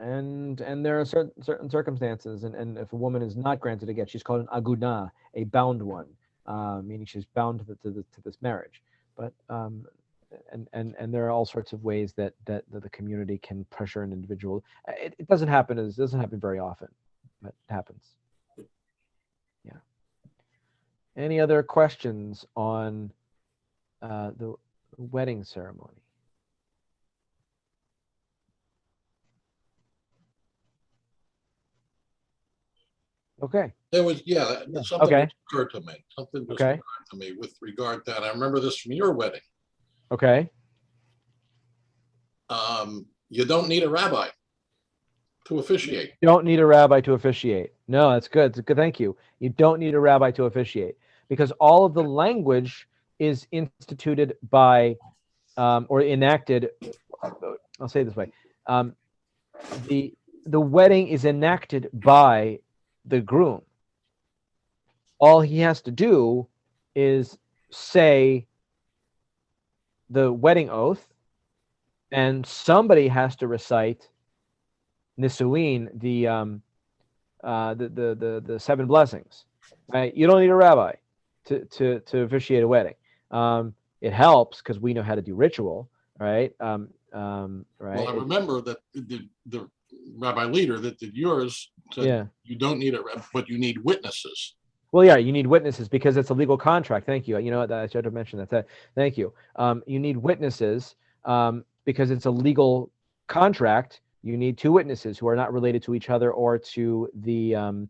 S1: And there are certain circumstances, and if a woman is not granted a get, she's called an agudah, a bound one, meaning she's bound to this marriage. But and there are all sorts of ways that the community can pressure an individual. It doesn't happen very often, but it happens. Yeah. Any other questions on the wedding ceremony? Okay.
S5: There was, something
S1: Okay.
S5: just occurred to me. Something just
S1: Okay.
S5: occurred to me with regard to that. I remember this from your wedding.
S1: Okay.
S5: You don't need a rabbi to officiate.
S1: You don't need a rabbi to officiate. No, that's good. It's good. Thank you. You don't need a rabbi to officiate, because all of the language is instituted by or enacted. I'll say it this way: the wedding is enacted by the groom. All he has to do is say the wedding oath, and somebody has to recite Nisuin, the 7 blessings. Right? You don't need a rabbi to officiate a wedding. It helps because we know how to do ritual, right? Right.
S5: Well, I remember that the rabbi leader that did yours said you don't need a rabbi, but you need witnesses.
S1: Well, yeah, you need witnesses because it's a legal contract. Thank you. You know what? I should have mentioned that. Thank you. You need witnesses because it's a legal contract. You need 2 witnesses who are not related to each other or to the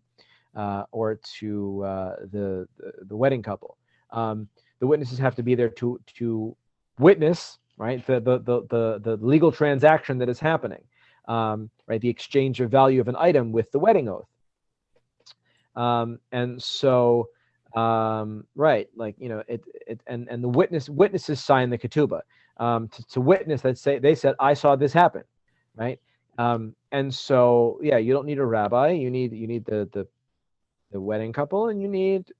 S1: wedding couple. The witnesses have to be there to witness, right, the legal transaction that is happening, right, the exchange of value of an item with the wedding oath. And so, right, like, you know, and the witnesses sign the ketubah, to witness that they said, I saw this happen, right? And so, yeah, you don't need a rabbi. You need the wedding couple, and you need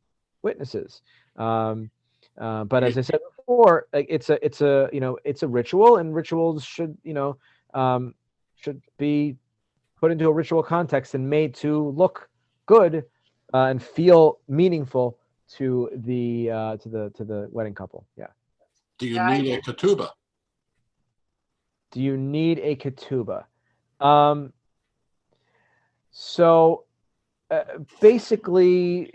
S1: witnesses. But as I said before, like, it's a you know, it's a ritual, and rituals should, you know, should be put into a ritual context and made to look good and feel meaningful to the wedding couple. Yeah.
S5: Do you need a ketubah?
S1: Do you need a ketubah? So basically,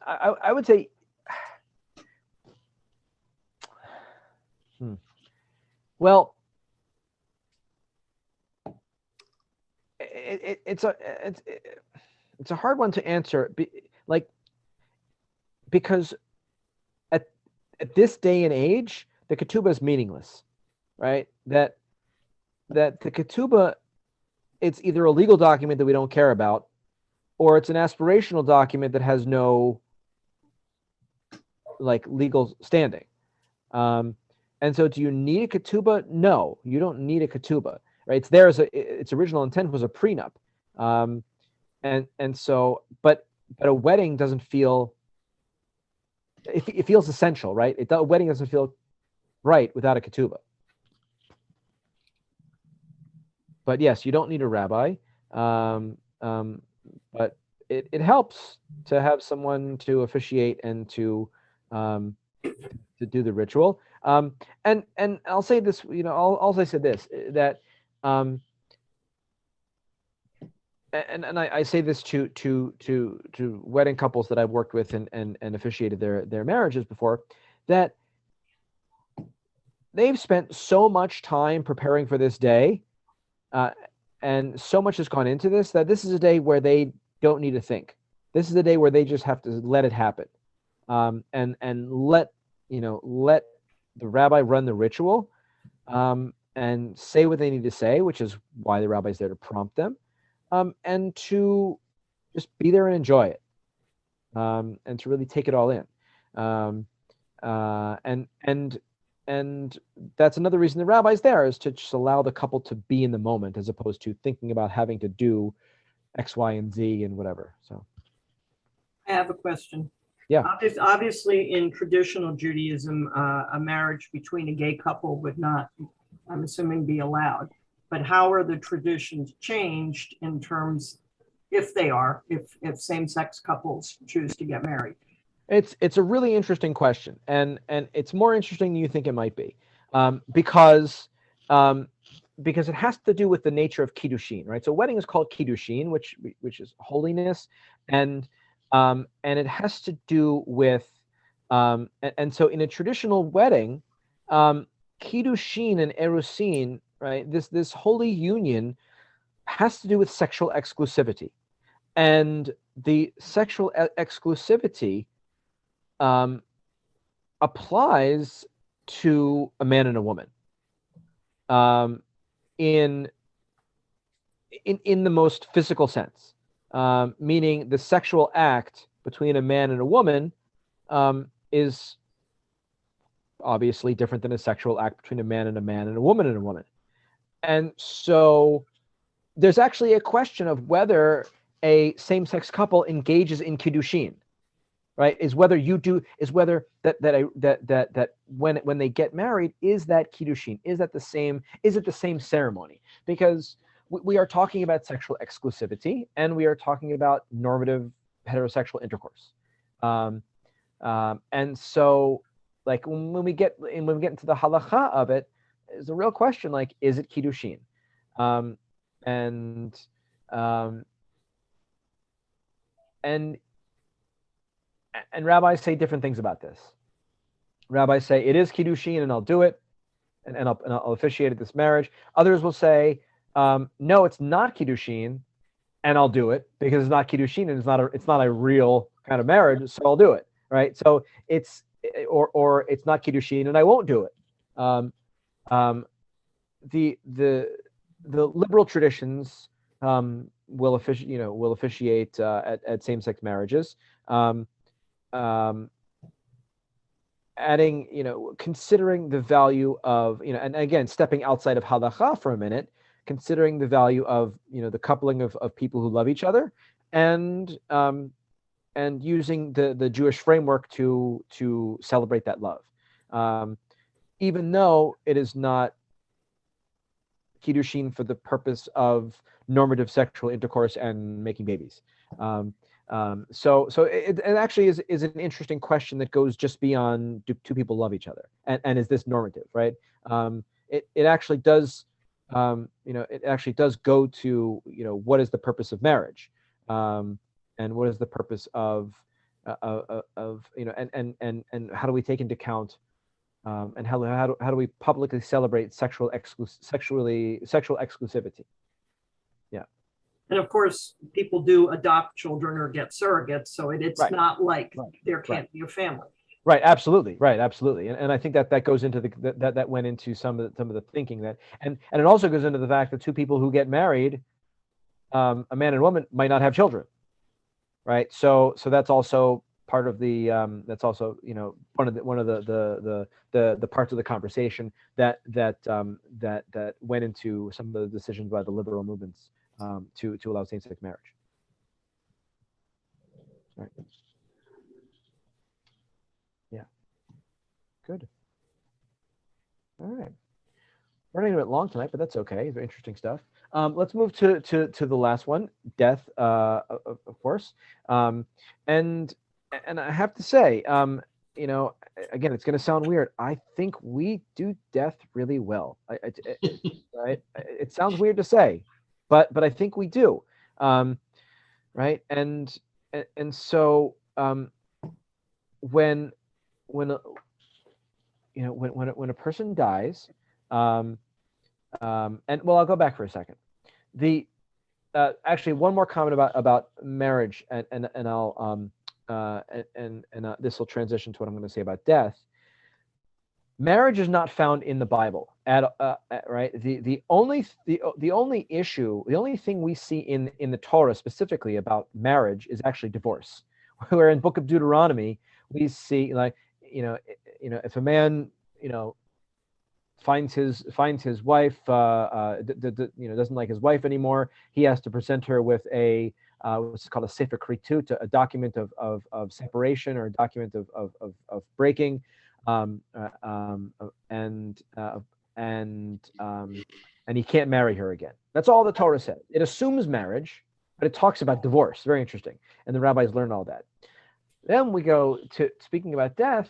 S1: I would say, well, it's a hard one to answer, because at this day and age, the ketubah is meaningless, right? That the ketubah, it's either a legal document that we don't care about, or it's an aspirational document that has no, like, legal standing. And so, do you need a ketubah? No, you don't need a ketubah, right? It's there as its original intent was a prenup, and so, but a wedding doesn't feel. It feels essential, right? A wedding doesn't feel right without a ketubah. But yes, you don't need a rabbi, but it helps to have someone to officiate and to do the ritual. And I'll say this, you know, I'll also say this, that and I say this to wedding couples that I've worked with and officiated their marriages before, that they've spent so much time preparing for this day, and so much has gone into this, that this is a day where they don't need to think. This is a day where they just have to let it happen, and let the rabbi run the ritual, and say what they need to say, which is why the rabbi's there to prompt them, and to just be there and enjoy it, and to really take it all in, and that's another reason the rabbi's there, is to just allow the couple to be in the moment, as opposed to thinking about having to do X, Y, and Z and whatever. So
S6: I have a question.
S1: Yeah.
S6: Obviously, in traditional Judaism, a marriage between a gay couple would not, I'm assuming, be allowed. But how are the traditions changed in terms, if same-sex couples choose to get married?
S1: It's a really interesting question, and it's more interesting than you think it might be, because it has to do with the nature of kiddushin, right? So wedding is called kiddushin, which is holiness, and it has to do with, and so in a traditional wedding, kiddushin and erusin, right? This holy union has to do with sexual exclusivity, and the sexual exclusivity applies to a man and a woman, in the most physical sense, meaning the sexual act between a man and a woman is obviously different than a sexual act between a man and a woman and a woman. And so there's actually a question of whether a same-sex couple engages in kiddushin, right? Is whether that when they get married, is that kiddushin? Is it the same ceremony? Because we are talking about sexual exclusivity, and we are talking about normative heterosexual intercourse. And so, like, when we get into the halacha of it, is a real question, like, is it kiddushin? And rabbis say different things about this. Rabbis say it is kiddushin, and I'll do it, and I'll officiate at this marriage. Others will say, no, it's not kiddushin, and I'll do it because it's not kiddushin, and it's not a real kind of marriage, so I'll do it. right? So it's or it's not kiddushin, and I won't do it. The liberal traditions will officiate at same-sex marriages. Adding, considering the value of, and again, stepping outside of halacha for a minute, considering the value of, the coupling of people who love each other, and using the Jewish framework to celebrate that love, even though it is not kiddushin for the purpose of normative sexual intercourse and making babies. So it actually is an interesting question that goes just beyond, do two people love each other, and is this normative, right? It actually does, it actually does go to, what is the purpose of marriage, and what is the purpose of and how do we take into account, and how do we publicly celebrate sexual exclusivity?
S6: And of course, people do adopt children or get surrogates, so it's
S1: Right.
S6: not like
S1: Right.
S6: there can't be a family.
S1: Right, absolutely, right, absolutely, and I think that goes into that went into some of the thinking that, and it also goes into the fact that two people who get married, a man and woman, might not have children, right? So that's also part of the that's also, one of the parts of the conversation that went into some of the decisions by the liberal movements to allow same-sex marriage. All right. Yeah. Good. All right. We're running a bit long tonight, but that's okay. Very interesting stuff. Let's move to the last one, death, of course. And I have to say, again, it's going to sound weird. I think we do death really well. Right? It sounds weird to say, but I think we do. Right? And so when a person dies, and well, I'll go back for a second. Actually, one more comment about marriage, and I'll this will transition to what I'm going to say about death. Marriage is not found in the Bible right. The only issue, the only thing we see in the Torah specifically about marriage is actually divorce. Where in Book of Deuteronomy we see, like, if a man finds his wife, doesn't like his wife anymore, he has to present her with a what's called a sefer kritut, a document of separation, or a document of breaking, and he can't marry her again. That's all the Torah says. It assumes marriage, but it talks about divorce. Very interesting. And the rabbis learn all that. Then we go to speaking about death.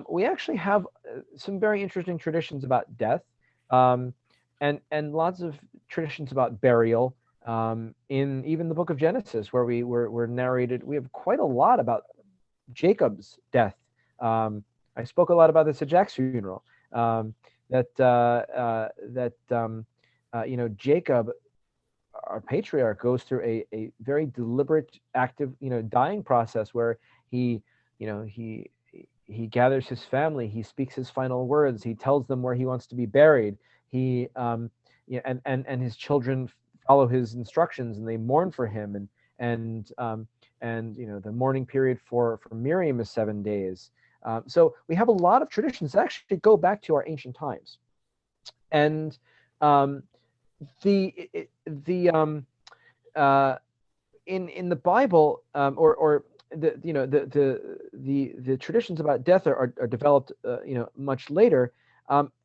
S1: We actually have some very interesting traditions about death, and lots of traditions about burial. In even the Book of Genesis, where we're narrated, we have quite a lot about Jacob's death. I spoke a lot about this at Jack's funeral. Jacob, our patriarch, goes through a very deliberate, active, dying process where he gathers his family, he speaks his final words, he tells them where he wants to be buried. He and his children follow his instructions, and they mourn for him, and the mourning period for Miriam is 7 days. So we have a lot of traditions that actually go back to our ancient times, and in the Bible, or the traditions about death are developed much later,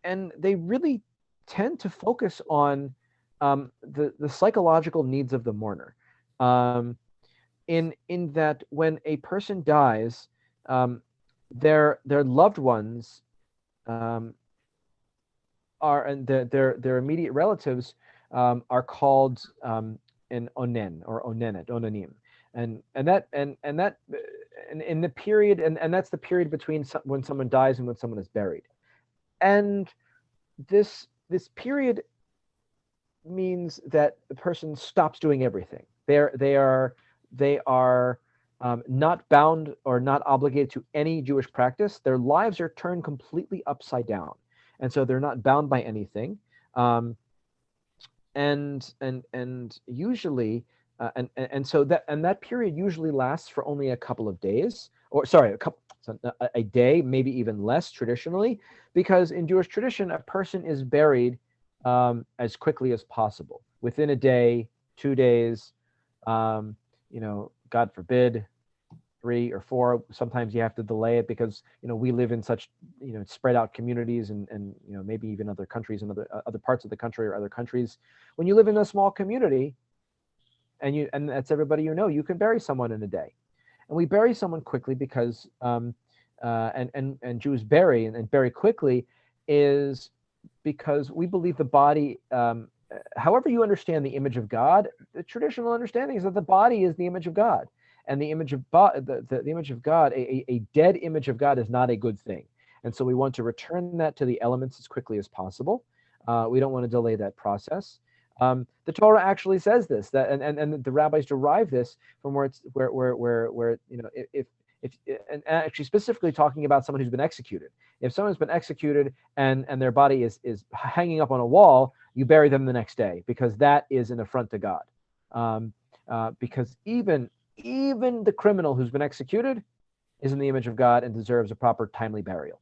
S1: and they really tend to focus on the psychological needs of the mourner, in that when a person dies, their loved ones and their immediate relatives are called an onen or onenet, onanim, and that in the period, and that's the period between when someone dies and when someone is buried, and this period means that the person stops doing everything. They are not bound or not obligated to any Jewish practice. Their lives are turned completely upside down, and so they're not bound by anything. And usually, and so that period usually lasts for only a couple of days, or sorry, a day, maybe even less traditionally, because in Jewish tradition, a person is buried as quickly as possible, within a day, 2 days, God forbid, 3 or 4. Sometimes you have to delay it because we live in such spread out communities and maybe even other countries and other parts of the country or other countries. When you live in a small community and that's everybody you can bury someone in a day. And we bury someone quickly because and Jews bury and bury quickly is because we believe the body, however you understand the image of God, the traditional understanding is that the body is the image of God. And the image of the image of God, a dead image of God, is not a good thing. And so we want to return that to the elements as quickly as possible. We don't want to delay that process. The Torah actually says this, that and the rabbis derive this from where if and actually specifically talking about someone who's been executed. If someone's been executed and their body is hanging up on a wall, you bury them the next day, because that is an affront to God. Because even the criminal who's been executed is in the image of God and deserves a proper, timely burial.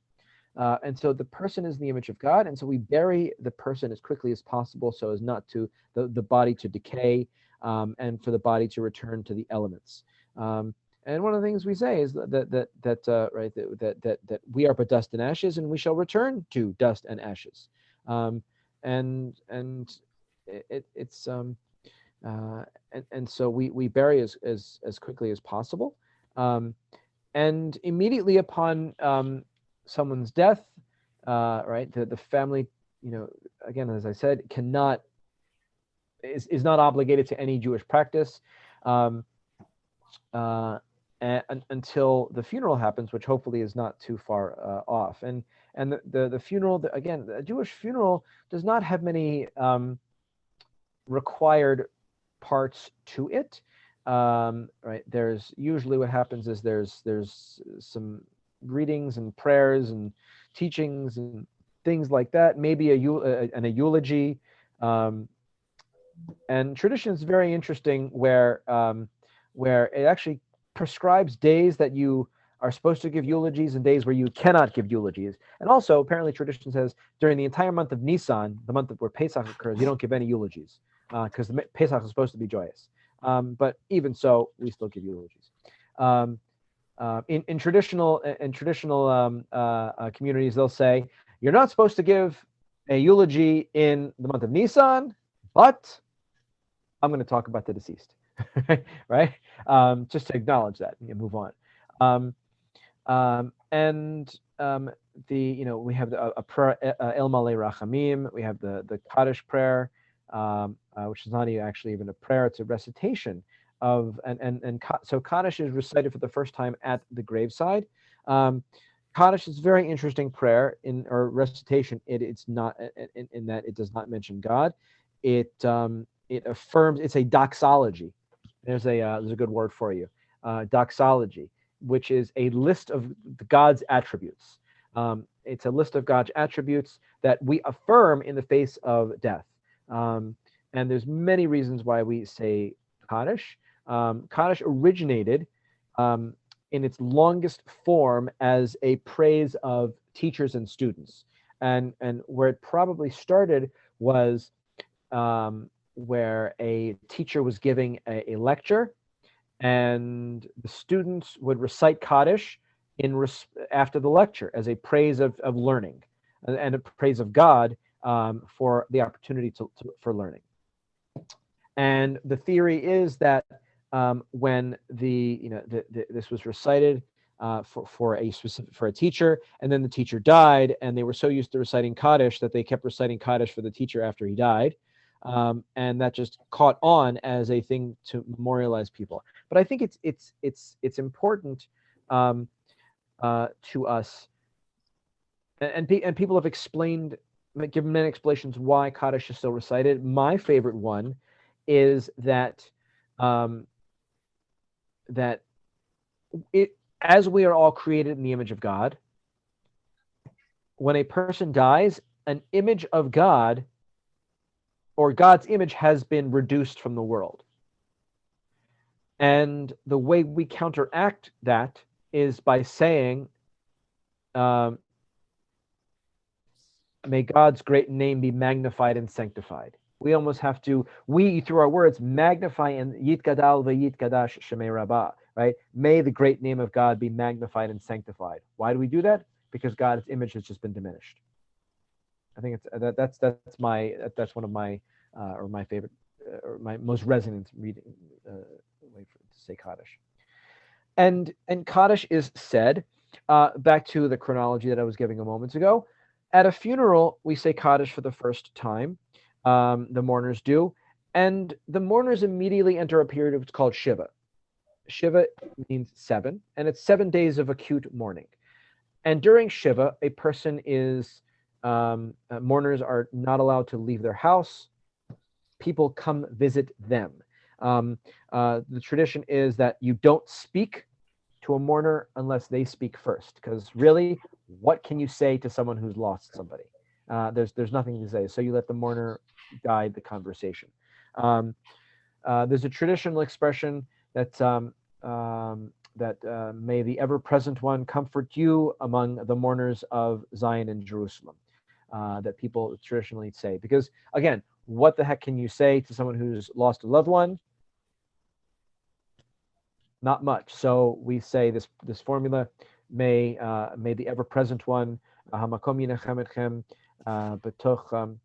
S1: And so the person is in the image of God, and so we bury the person as quickly as possible so as not to the body to decay, and for the body to return to the elements. And one of the things we say is that we are but dust and ashes, and we shall return to dust and ashes. And so we bury as quickly as possible. And immediately upon someone's death, the family, again, as I said, is not obligated to any Jewish practice until the funeral happens, which hopefully is not too far off. And the funeral, again, the Jewish funeral does not have many required parts to it. There's usually, what happens is there's some readings and prayers and teachings and things like that, maybe a eulogy, and tradition is very interesting where it actually prescribes days that you are supposed to give eulogies and days where you cannot give eulogies. And also, apparently, tradition says during the entire month of Nisan, the month where Pesach occurs, you don't give any eulogies, because the Pesach is supposed to be joyous. But even so, we still give eulogies. In traditional communities, they'll say you're not supposed to give a eulogy in the month of Nisan, but I'm going to talk about the deceased, right? Just to acknowledge that and move on. We have a prayer, El Malei Rachamim. We have the Kaddish prayer, which is not actually even a prayer; it's a recitation of so Kaddish is recited for the first time at the graveside. Kaddish is a very interesting prayer or recitation. It's not in that it does not mention God. It affirms. It's a doxology. There's a good word for you. Doxology, which is a list of God's attributes. It's a list of God's attributes that we affirm in the face of death. And there's many reasons why we say Kaddish. Kaddish originated in its longest form as a praise of teachers and students. And where it probably started was where a teacher was giving a lecture, and the students would recite Kaddish after the lecture as a praise of learning and a praise of God for the opportunity for learning. And the theory is that when this was recited for a teacher, and then the teacher died, and they were so used to reciting Kaddish that they kept reciting Kaddish for the teacher after he died, and that just caught on as a thing to memorialize people. But I think it's important to us, and people have given many explanations why Kaddish is still recited. My favorite one is that as we are all created in the image of God, when a person dies, an image of God or God's image has been reduced from the world. And the way we counteract that is by saying, may God's great name be magnified and sanctified. We almost have to, through our words, magnify and Yitgadal v'Yitkadash Shemei Rabbah, right? May the great name of God be magnified and sanctified. Why do we do that? Because God's image has just been diminished. I think that's one of my or my favorite or my most resonant reading way to say Kaddish. And Kaddish is said, back to the chronology that I was giving a moment ago. At a funeral, we say Kaddish for the first time. The mourners do, and the mourners immediately enter a period of what's called Shiva. Shiva means 7, and it's 7 days of acute mourning. And during Shiva, a person is mourners are not allowed to leave their house. People come visit them. The tradition is that you don't speak to a mourner unless they speak first, because really, what can you say to someone who's lost somebody? There's nothing to say. So you let the mourner guide the conversation. There's a traditional expression that may the ever-present one comfort you among the mourners of Zion and Jerusalem, that people traditionally say. Because again, what the heck can you say to someone who's lost a loved one? Not much. So we say this formula: may the ever-present one, hamakom yinachem etchem b'toch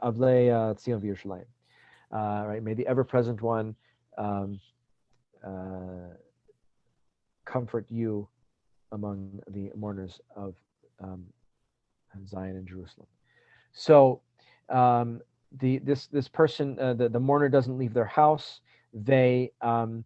S1: avlei Tzion v'Yerushalayim. Right? May the ever-present one comfort you among the mourners of Zion and Jerusalem. So this person, the mourner, doesn't leave their house. They are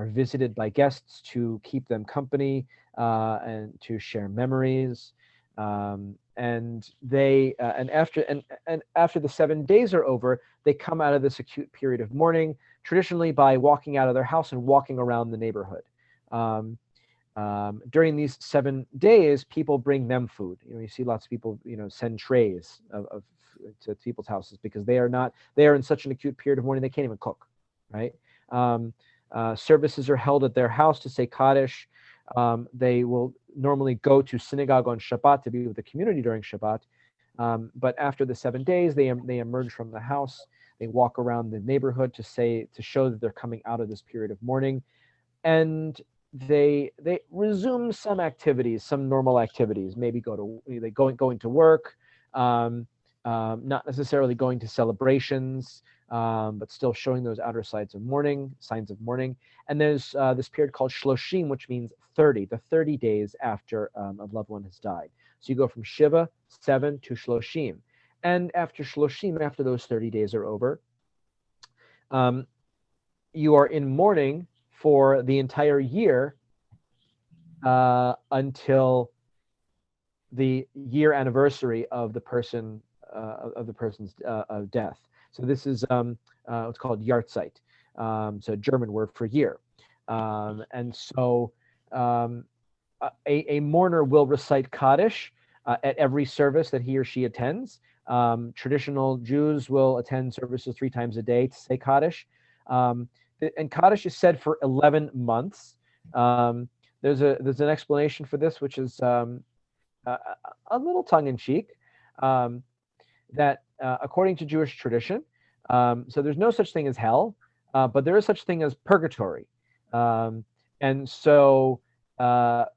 S1: visited by guests to keep them company and to share memories. And they and after the 7 days are over, they come out of this acute period of mourning, traditionally by walking out of their house and walking around the neighborhood. During these 7 days, people bring them food. You see lots of people, send trays to people's houses because they are in such an acute period of mourning they can't even cook, right? Services are held at their house to say Kaddish. They will normally go to synagogue on Shabbat to be with the community during Shabbat. But after the 7 days, they emerge from the house. They walk around the neighborhood to show that they're coming out of this period of mourning, and they resume some activities, some normal activities. Maybe going to work, not necessarily going to celebrations, but still showing those outer signs of mourning. And there's this period called Shloshim, which means 30, the 30 days after a loved one has died. So you go from Shiva, 7, to Shloshim. And after Shloshim, after those 30 days are over, you are in mourning for the entire year until the year anniversary of the person's death. So this is what's called Yahrzeit. So a German word for year. And so a mourner will recite Kaddish at every service that he or she attends. Traditional Jews will attend services 3 times a day to say Kaddish. And Kaddish is said for 11 months. There's an explanation for this, which is a little tongue-in-cheek, that according to Jewish tradition, so there's no such thing as hell, but there is such thing as purgatory. And so the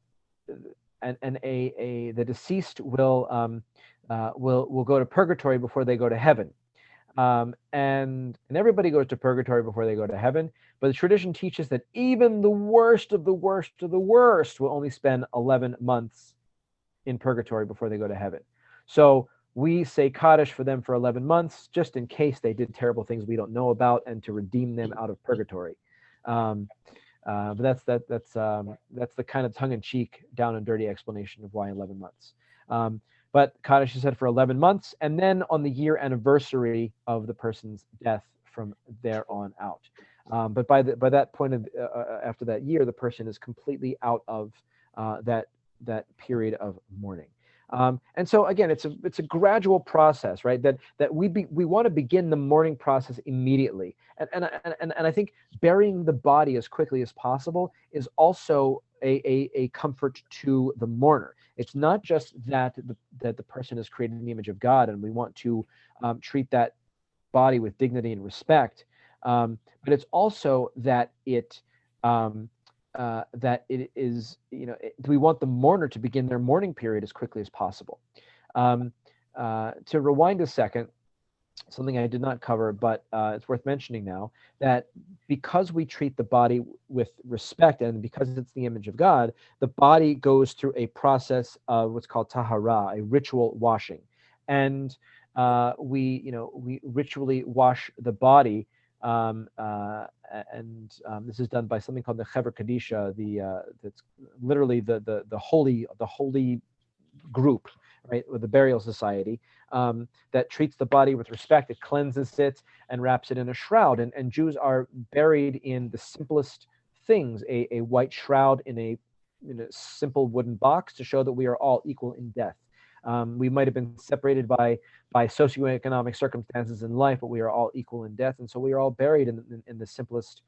S1: deceased will go to purgatory before they go to heaven. And everybody goes to purgatory before they go to heaven, but the tradition teaches that even the worst of the worst of the worst will only spend 11 months in purgatory before they go to heaven. So we say Kaddish for them for 11 months, just in case they did terrible things we don't know about, and to redeem them out of purgatory. But that's the kind of tongue-in-cheek, down and dirty explanation of why 11 months. But Kaddish is said for 11 months, and then on the year anniversary of the person's death from there on out. But by that point of after that year, the person is completely out of that period of mourning. And so again, it's a gradual process, right? That we want to begin the mourning process immediately, and I think burying the body as quickly as possible is also a comfort to the mourner. It's not just that the person is created in the image of God, and we want to treat that body with dignity and respect, but it's also that it is, we want the mourner to begin their mourning period as quickly as possible. To rewind a second, something I did not cover, but it's worth mentioning now, that because we treat the body with respect and because it's the image of God, the body goes through a process of what's called tahara, a ritual washing. And we ritually wash the body, and this is done by something called the Chever Kadisha, that's literally the holy group, right, with the burial society, that treats the body with respect. It cleanses it and wraps it in a shroud. And Jews are buried in the simplest things: a white shroud in a simple wooden box to show that we are all equal in death. We might have been separated by socioeconomic circumstances in life, but we are all equal in death, and so we are all buried in the simplest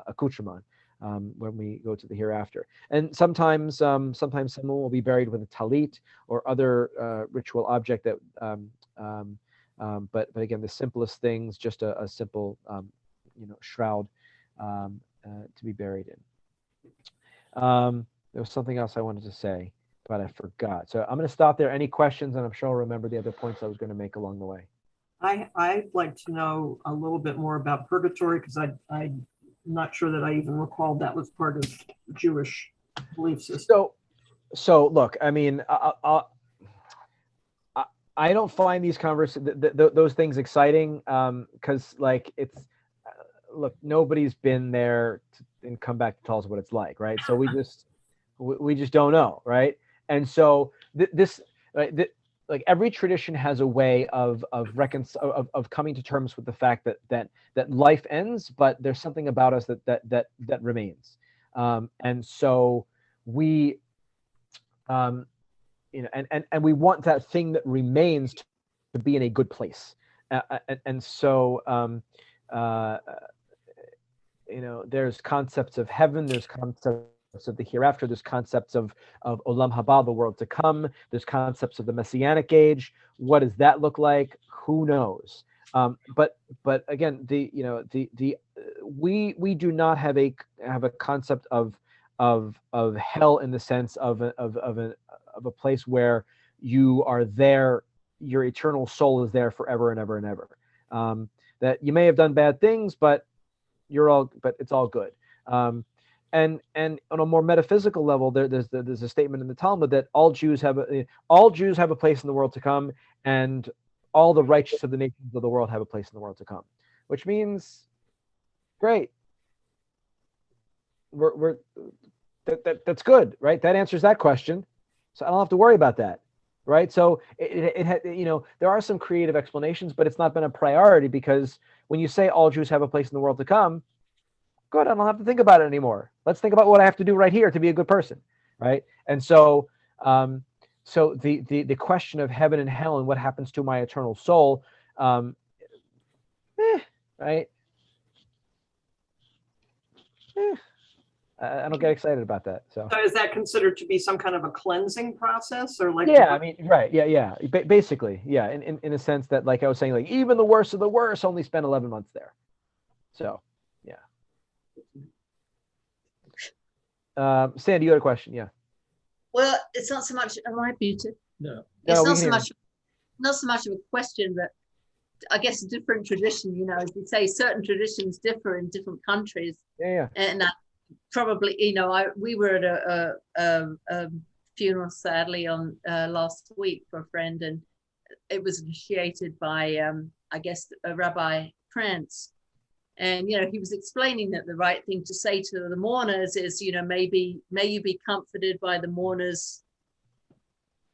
S1: accoutrement when we go to the hereafter. And sometimes someone will be buried with a talit or other ritual object that, but again, the simplest things, just a simple shroud to be buried in. There was something else I wanted to say, but I forgot. So I'm going to stop there. Any questions? And I'm sure I'll remember the other points I was going to make along the way.
S6: I'd like to know a little bit more about purgatory, because I'm not sure that I even recalled that was part of Jewish belief system.
S1: So look, I mean, I don't find these those things exciting, because it's look, nobody's been there and come back to tell us what it's like, right? So we just don't know, right? And so like every tradition has a way of coming to terms with the fact that life ends, but there's something about us that remains. And so we and we want that thing that remains to be in a good place. And so there's concepts of heaven, there's concepts of the hereafter, there's concepts of Olam Haba, the world to come, there's concepts of the Messianic age. What does that look like? Who knows? But again, we do not have a concept of hell in the sense of a place where you are there, your eternal soul is there forever and ever and ever. That you may have done bad things, but it's all good. And on a more metaphysical level, there's a statement in the Talmud that all Jews have a place in the world to come, and all the righteous of the nations of the world have a place in the world to come, which means, great. That's good, right? That answers that question, so I don't have to worry about that, right? So there are some creative explanations, but it's not been a priority, because when you say all Jews have a place in the world to come, good, I don't have to think about it anymore. Let's think about what I have to do right here to be a good person, right? And so so the question of heaven and hell and what happens to my eternal soul, right? I don't get excited about that. So
S6: is that considered to be some kind of a cleansing process, or like?
S1: Yeah, I mean, right, yeah. Basically, yeah, in a sense that, like I was saying, like even the worst of the worst only spent 11 months there. So yeah. Sandy, you had a question? Yeah.
S4: Well, it's not so much. Am I muted?
S7: No.
S4: It's not so much of a question, but I guess a different tradition. As you say, certain traditions differ in different countries.
S1: Yeah.
S4: And probably, we were at a funeral, sadly, on last week for a friend, and it was initiated by, I guess, Rabbi Prince. And, he was explaining that the right thing to say to the mourners is, may you be comforted by the mourners,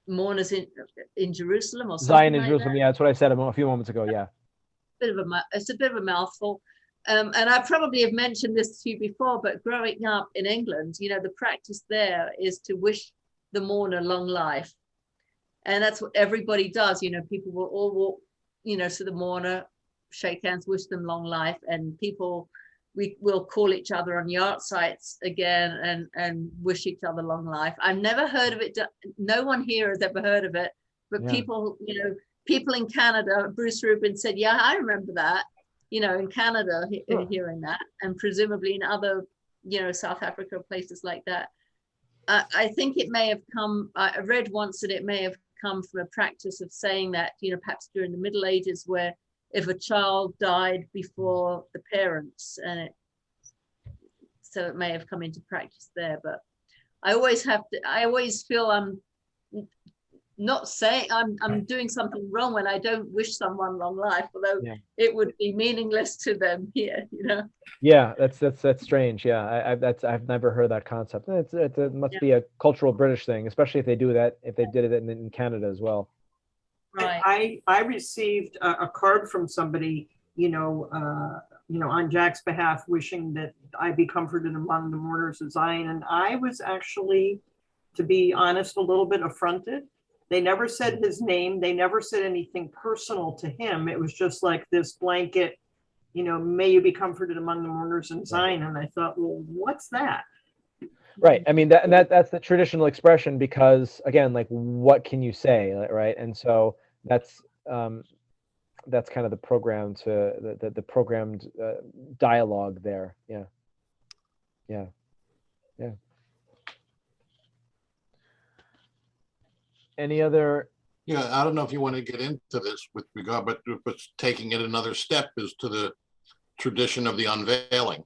S4: mourners in Jerusalem or something
S1: Zion in
S4: like
S1: Jerusalem.
S4: that.
S1: Yeah, that's what I said a few moments ago. Yeah.
S4: It's a bit of a mouthful. And I probably have mentioned this to you before, but growing up in England, the practice there is to wish the mourner long life. And that's what everybody does. People will all walk, to the mourner, shake hands, wish them long life. And we will call each other on yard sites again and wish each other long life. I've never heard of it. No one here has ever heard of it. But
S1: Yeah.
S4: people in Canada, Bruce Rubin said, yeah, I remember that, in Canada, hearing that, and presumably in other, South Africa, places like that. I think it may have come, I read once that it may have come from a practice of saying that, perhaps during the Middle Ages, where if a child died before the parents, so it may have come into practice there. But I always feel I'm not saying I'm doing something wrong when I don't wish someone long life, although it would be meaningless to them here,
S1: Yeah, that's strange. Yeah, I've never heard that concept. It must be a cultural British thing, especially if they did it in Canada as well.
S4: Right.
S6: I received a card from somebody, on Jack's behalf, wishing that I be comforted among the mourners of Zion. And I was actually, to be honest, a little bit affronted. They never said his name. They never said anything personal to him. It was just like this blanket, may you be comforted among the mourners in Zion. And I thought, well, what's that?
S1: Right. I mean, that's the traditional expression, because again, like, what can you say, right? And so that's kind of the the programmed dialogue there. Yeah. Any other?
S5: Yeah, I don't know if you want to get into this with regard, but taking it another step is to the tradition of the unveiling,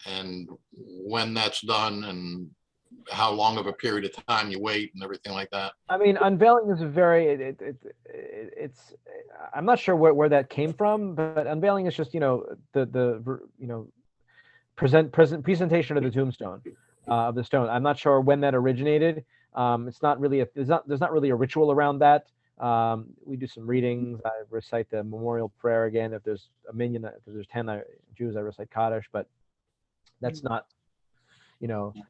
S5: and when that's done, and how long of a period of time you wait, and everything like that.
S1: I mean, unveiling is a very it's I'm not sure where that came from, but unveiling is just the presentation of the tombstone, of the stone. I'm not sure when that originated. It's not really there's not really a ritual around that. We do some readings. I recite the memorial prayer again. If there's a minyan, if there's 10 Jews, I recite Kaddish, but that's not,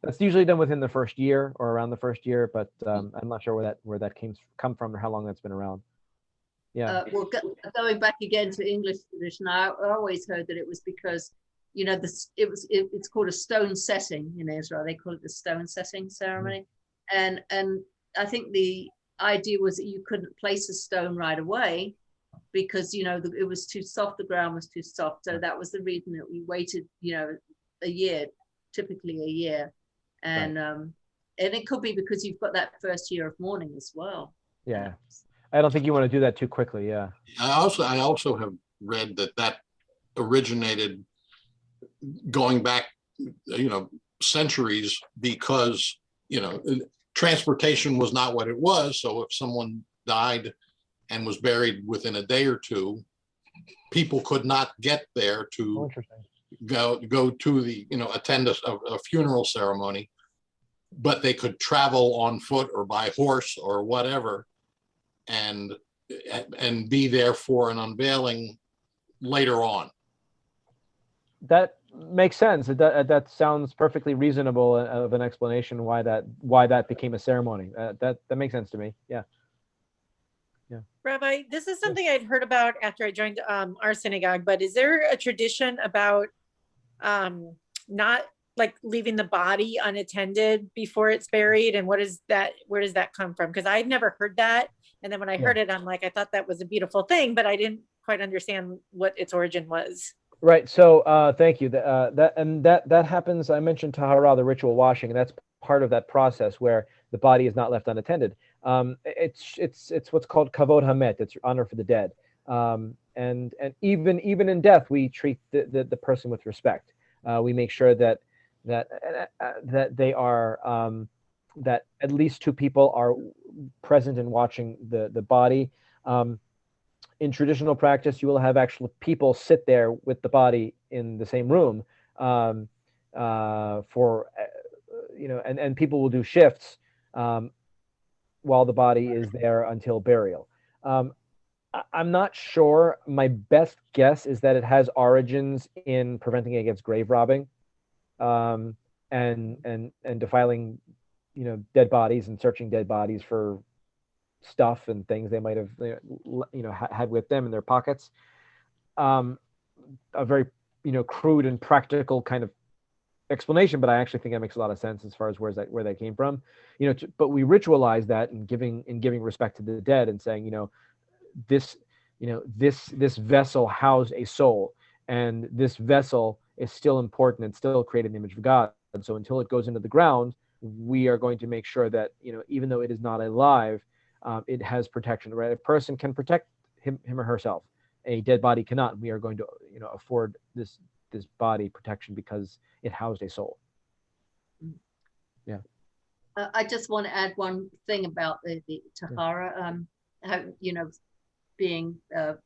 S1: that's usually done within the first year or around the first year, but I'm not sure where that come from or how long that's been around. Yeah.
S4: Well, going back again to English tradition, I always heard that it was because, it's called a stone setting in Israel. They call it the stone setting ceremony. And I think the idea was that you couldn't place a stone right away because, it was too soft. The ground was too soft. So that was the reason that we waited, a year, typically a year. And, and it could be because you've got that first year of mourning as well.
S1: Yeah. I don't think you want to do that too quickly. Yeah.
S5: I also have read that originated going back, centuries, because, transportation was not what it was. So if someone died and was buried within a day or two, people could not get there to go to the, attend a funeral ceremony, but they could travel on foot or by horse or whatever, and be there for an unveiling later on.
S1: That makes sense. That sounds perfectly reasonable of an explanation why that became a ceremony. That makes sense to me. Yeah.
S2: Rabbi, this is something I'd heard about after I joined our synagogue, but is there a tradition about not like leaving the body unattended before it's buried? And where does that come from? Because I'd never heard that. And then when I heard it, I'm like, I thought that was a beautiful thing, but I didn't quite understand what its origin was.
S1: Right. So thank you. That happens. I mentioned Tahara, the ritual washing, and that's part of that process where the body is not left unattended. It's what's called kavod hamet. It's honor for the dead. And even in death, we treat the person with respect. We make sure that they are that at least two people are present and watching the body. In traditional practice, you will have actual people sit there with the body in the same room for, and people will do shifts. while the body is there until burial. I'm not sure. My best guess is that it has origins in preventing against grave robbing, and defiling, dead bodies and searching dead bodies for stuff and things they might have, had with them in their pockets. A very, crude and practical kind of explanation, but I actually think that makes a lot of sense as far as where that came from. But we ritualize that in giving respect to the dead and saying, this vessel housed a soul, and this vessel is still important and still created in the image of God. And so until it goes into the ground, we are going to make sure that, even though it is not alive, it has protection, right? A person can protect him or herself. A dead body cannot. We are going to, afford this body protection because it housed a soul. Yeah.
S4: I just want to add one thing about the Tahara, how, being, part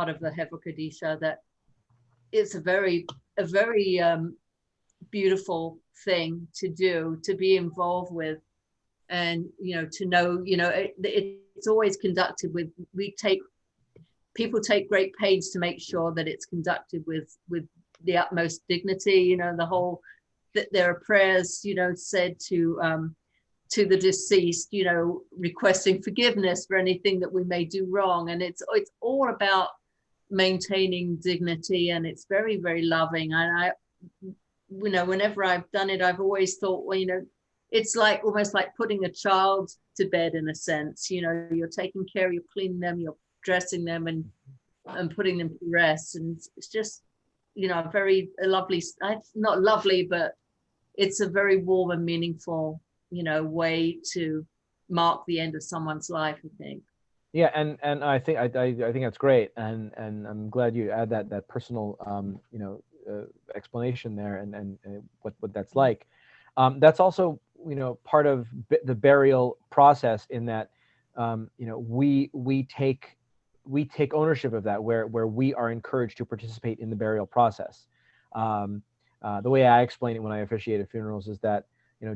S4: of the Hever Kadisha, that it's a very beautiful thing to do, to be involved with, and to know, it's always conducted with, people take great pains to make sure that it's conducted with the utmost dignity. The whole, that there are prayers said to the deceased, requesting forgiveness for anything that we may do wrong, and it's all about maintaining dignity, and it's very, very loving. And I whenever I've done it, I've always thought, well, it's like almost like putting a child to bed in a sense. You're taking care, you're cleaning them, you're dressing them, and putting them to rest, and it's just a lovely, not lovely, but it's a very warm and meaningful way to mark the end of someone's life, I think.
S1: Yeah, and I think that's great, and I'm glad you add that personal explanation there, and what that's like. That's also part of the burial process, in that we take ownership of that, where we are encouraged to participate in the burial process. The way I explain it when I officiate at funerals is that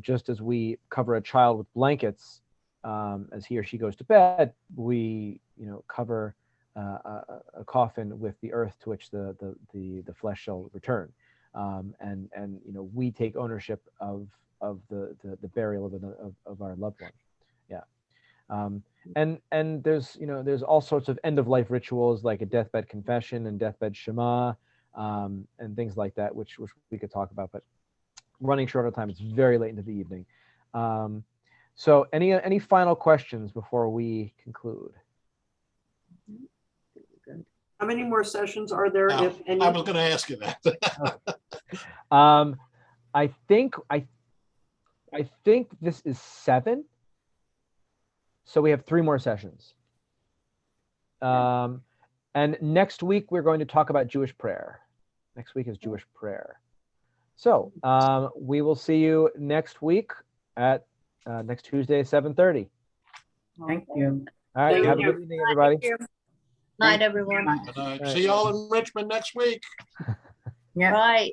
S1: just as we cover a child with blankets as he or she goes to bed, we cover a coffin with the earth to which the flesh shall return, and we take ownership of the burial of our loved one. Yeah. And there's all sorts of end of life rituals, like a deathbed confession and deathbed shema, and things like that, which we could talk about, but running short of time, it's very late into the evening. So any final questions before we conclude?
S6: How many more sessions are there,
S5: Now,
S6: if any?
S5: I was going to ask you that.
S1: I think this is 7. So we have 3 more sessions. And next week we're going to talk about Jewish prayer. Next week is Jewish prayer. So we will see you next week at next Tuesday at 7:30.
S3: Thank you.
S1: All right.
S6: Thank
S1: Have a
S6: you.
S1: good evening, everybody.
S4: Night, everyone.
S5: See y'all in Richmond next week.
S3: Yeah.
S4: Right.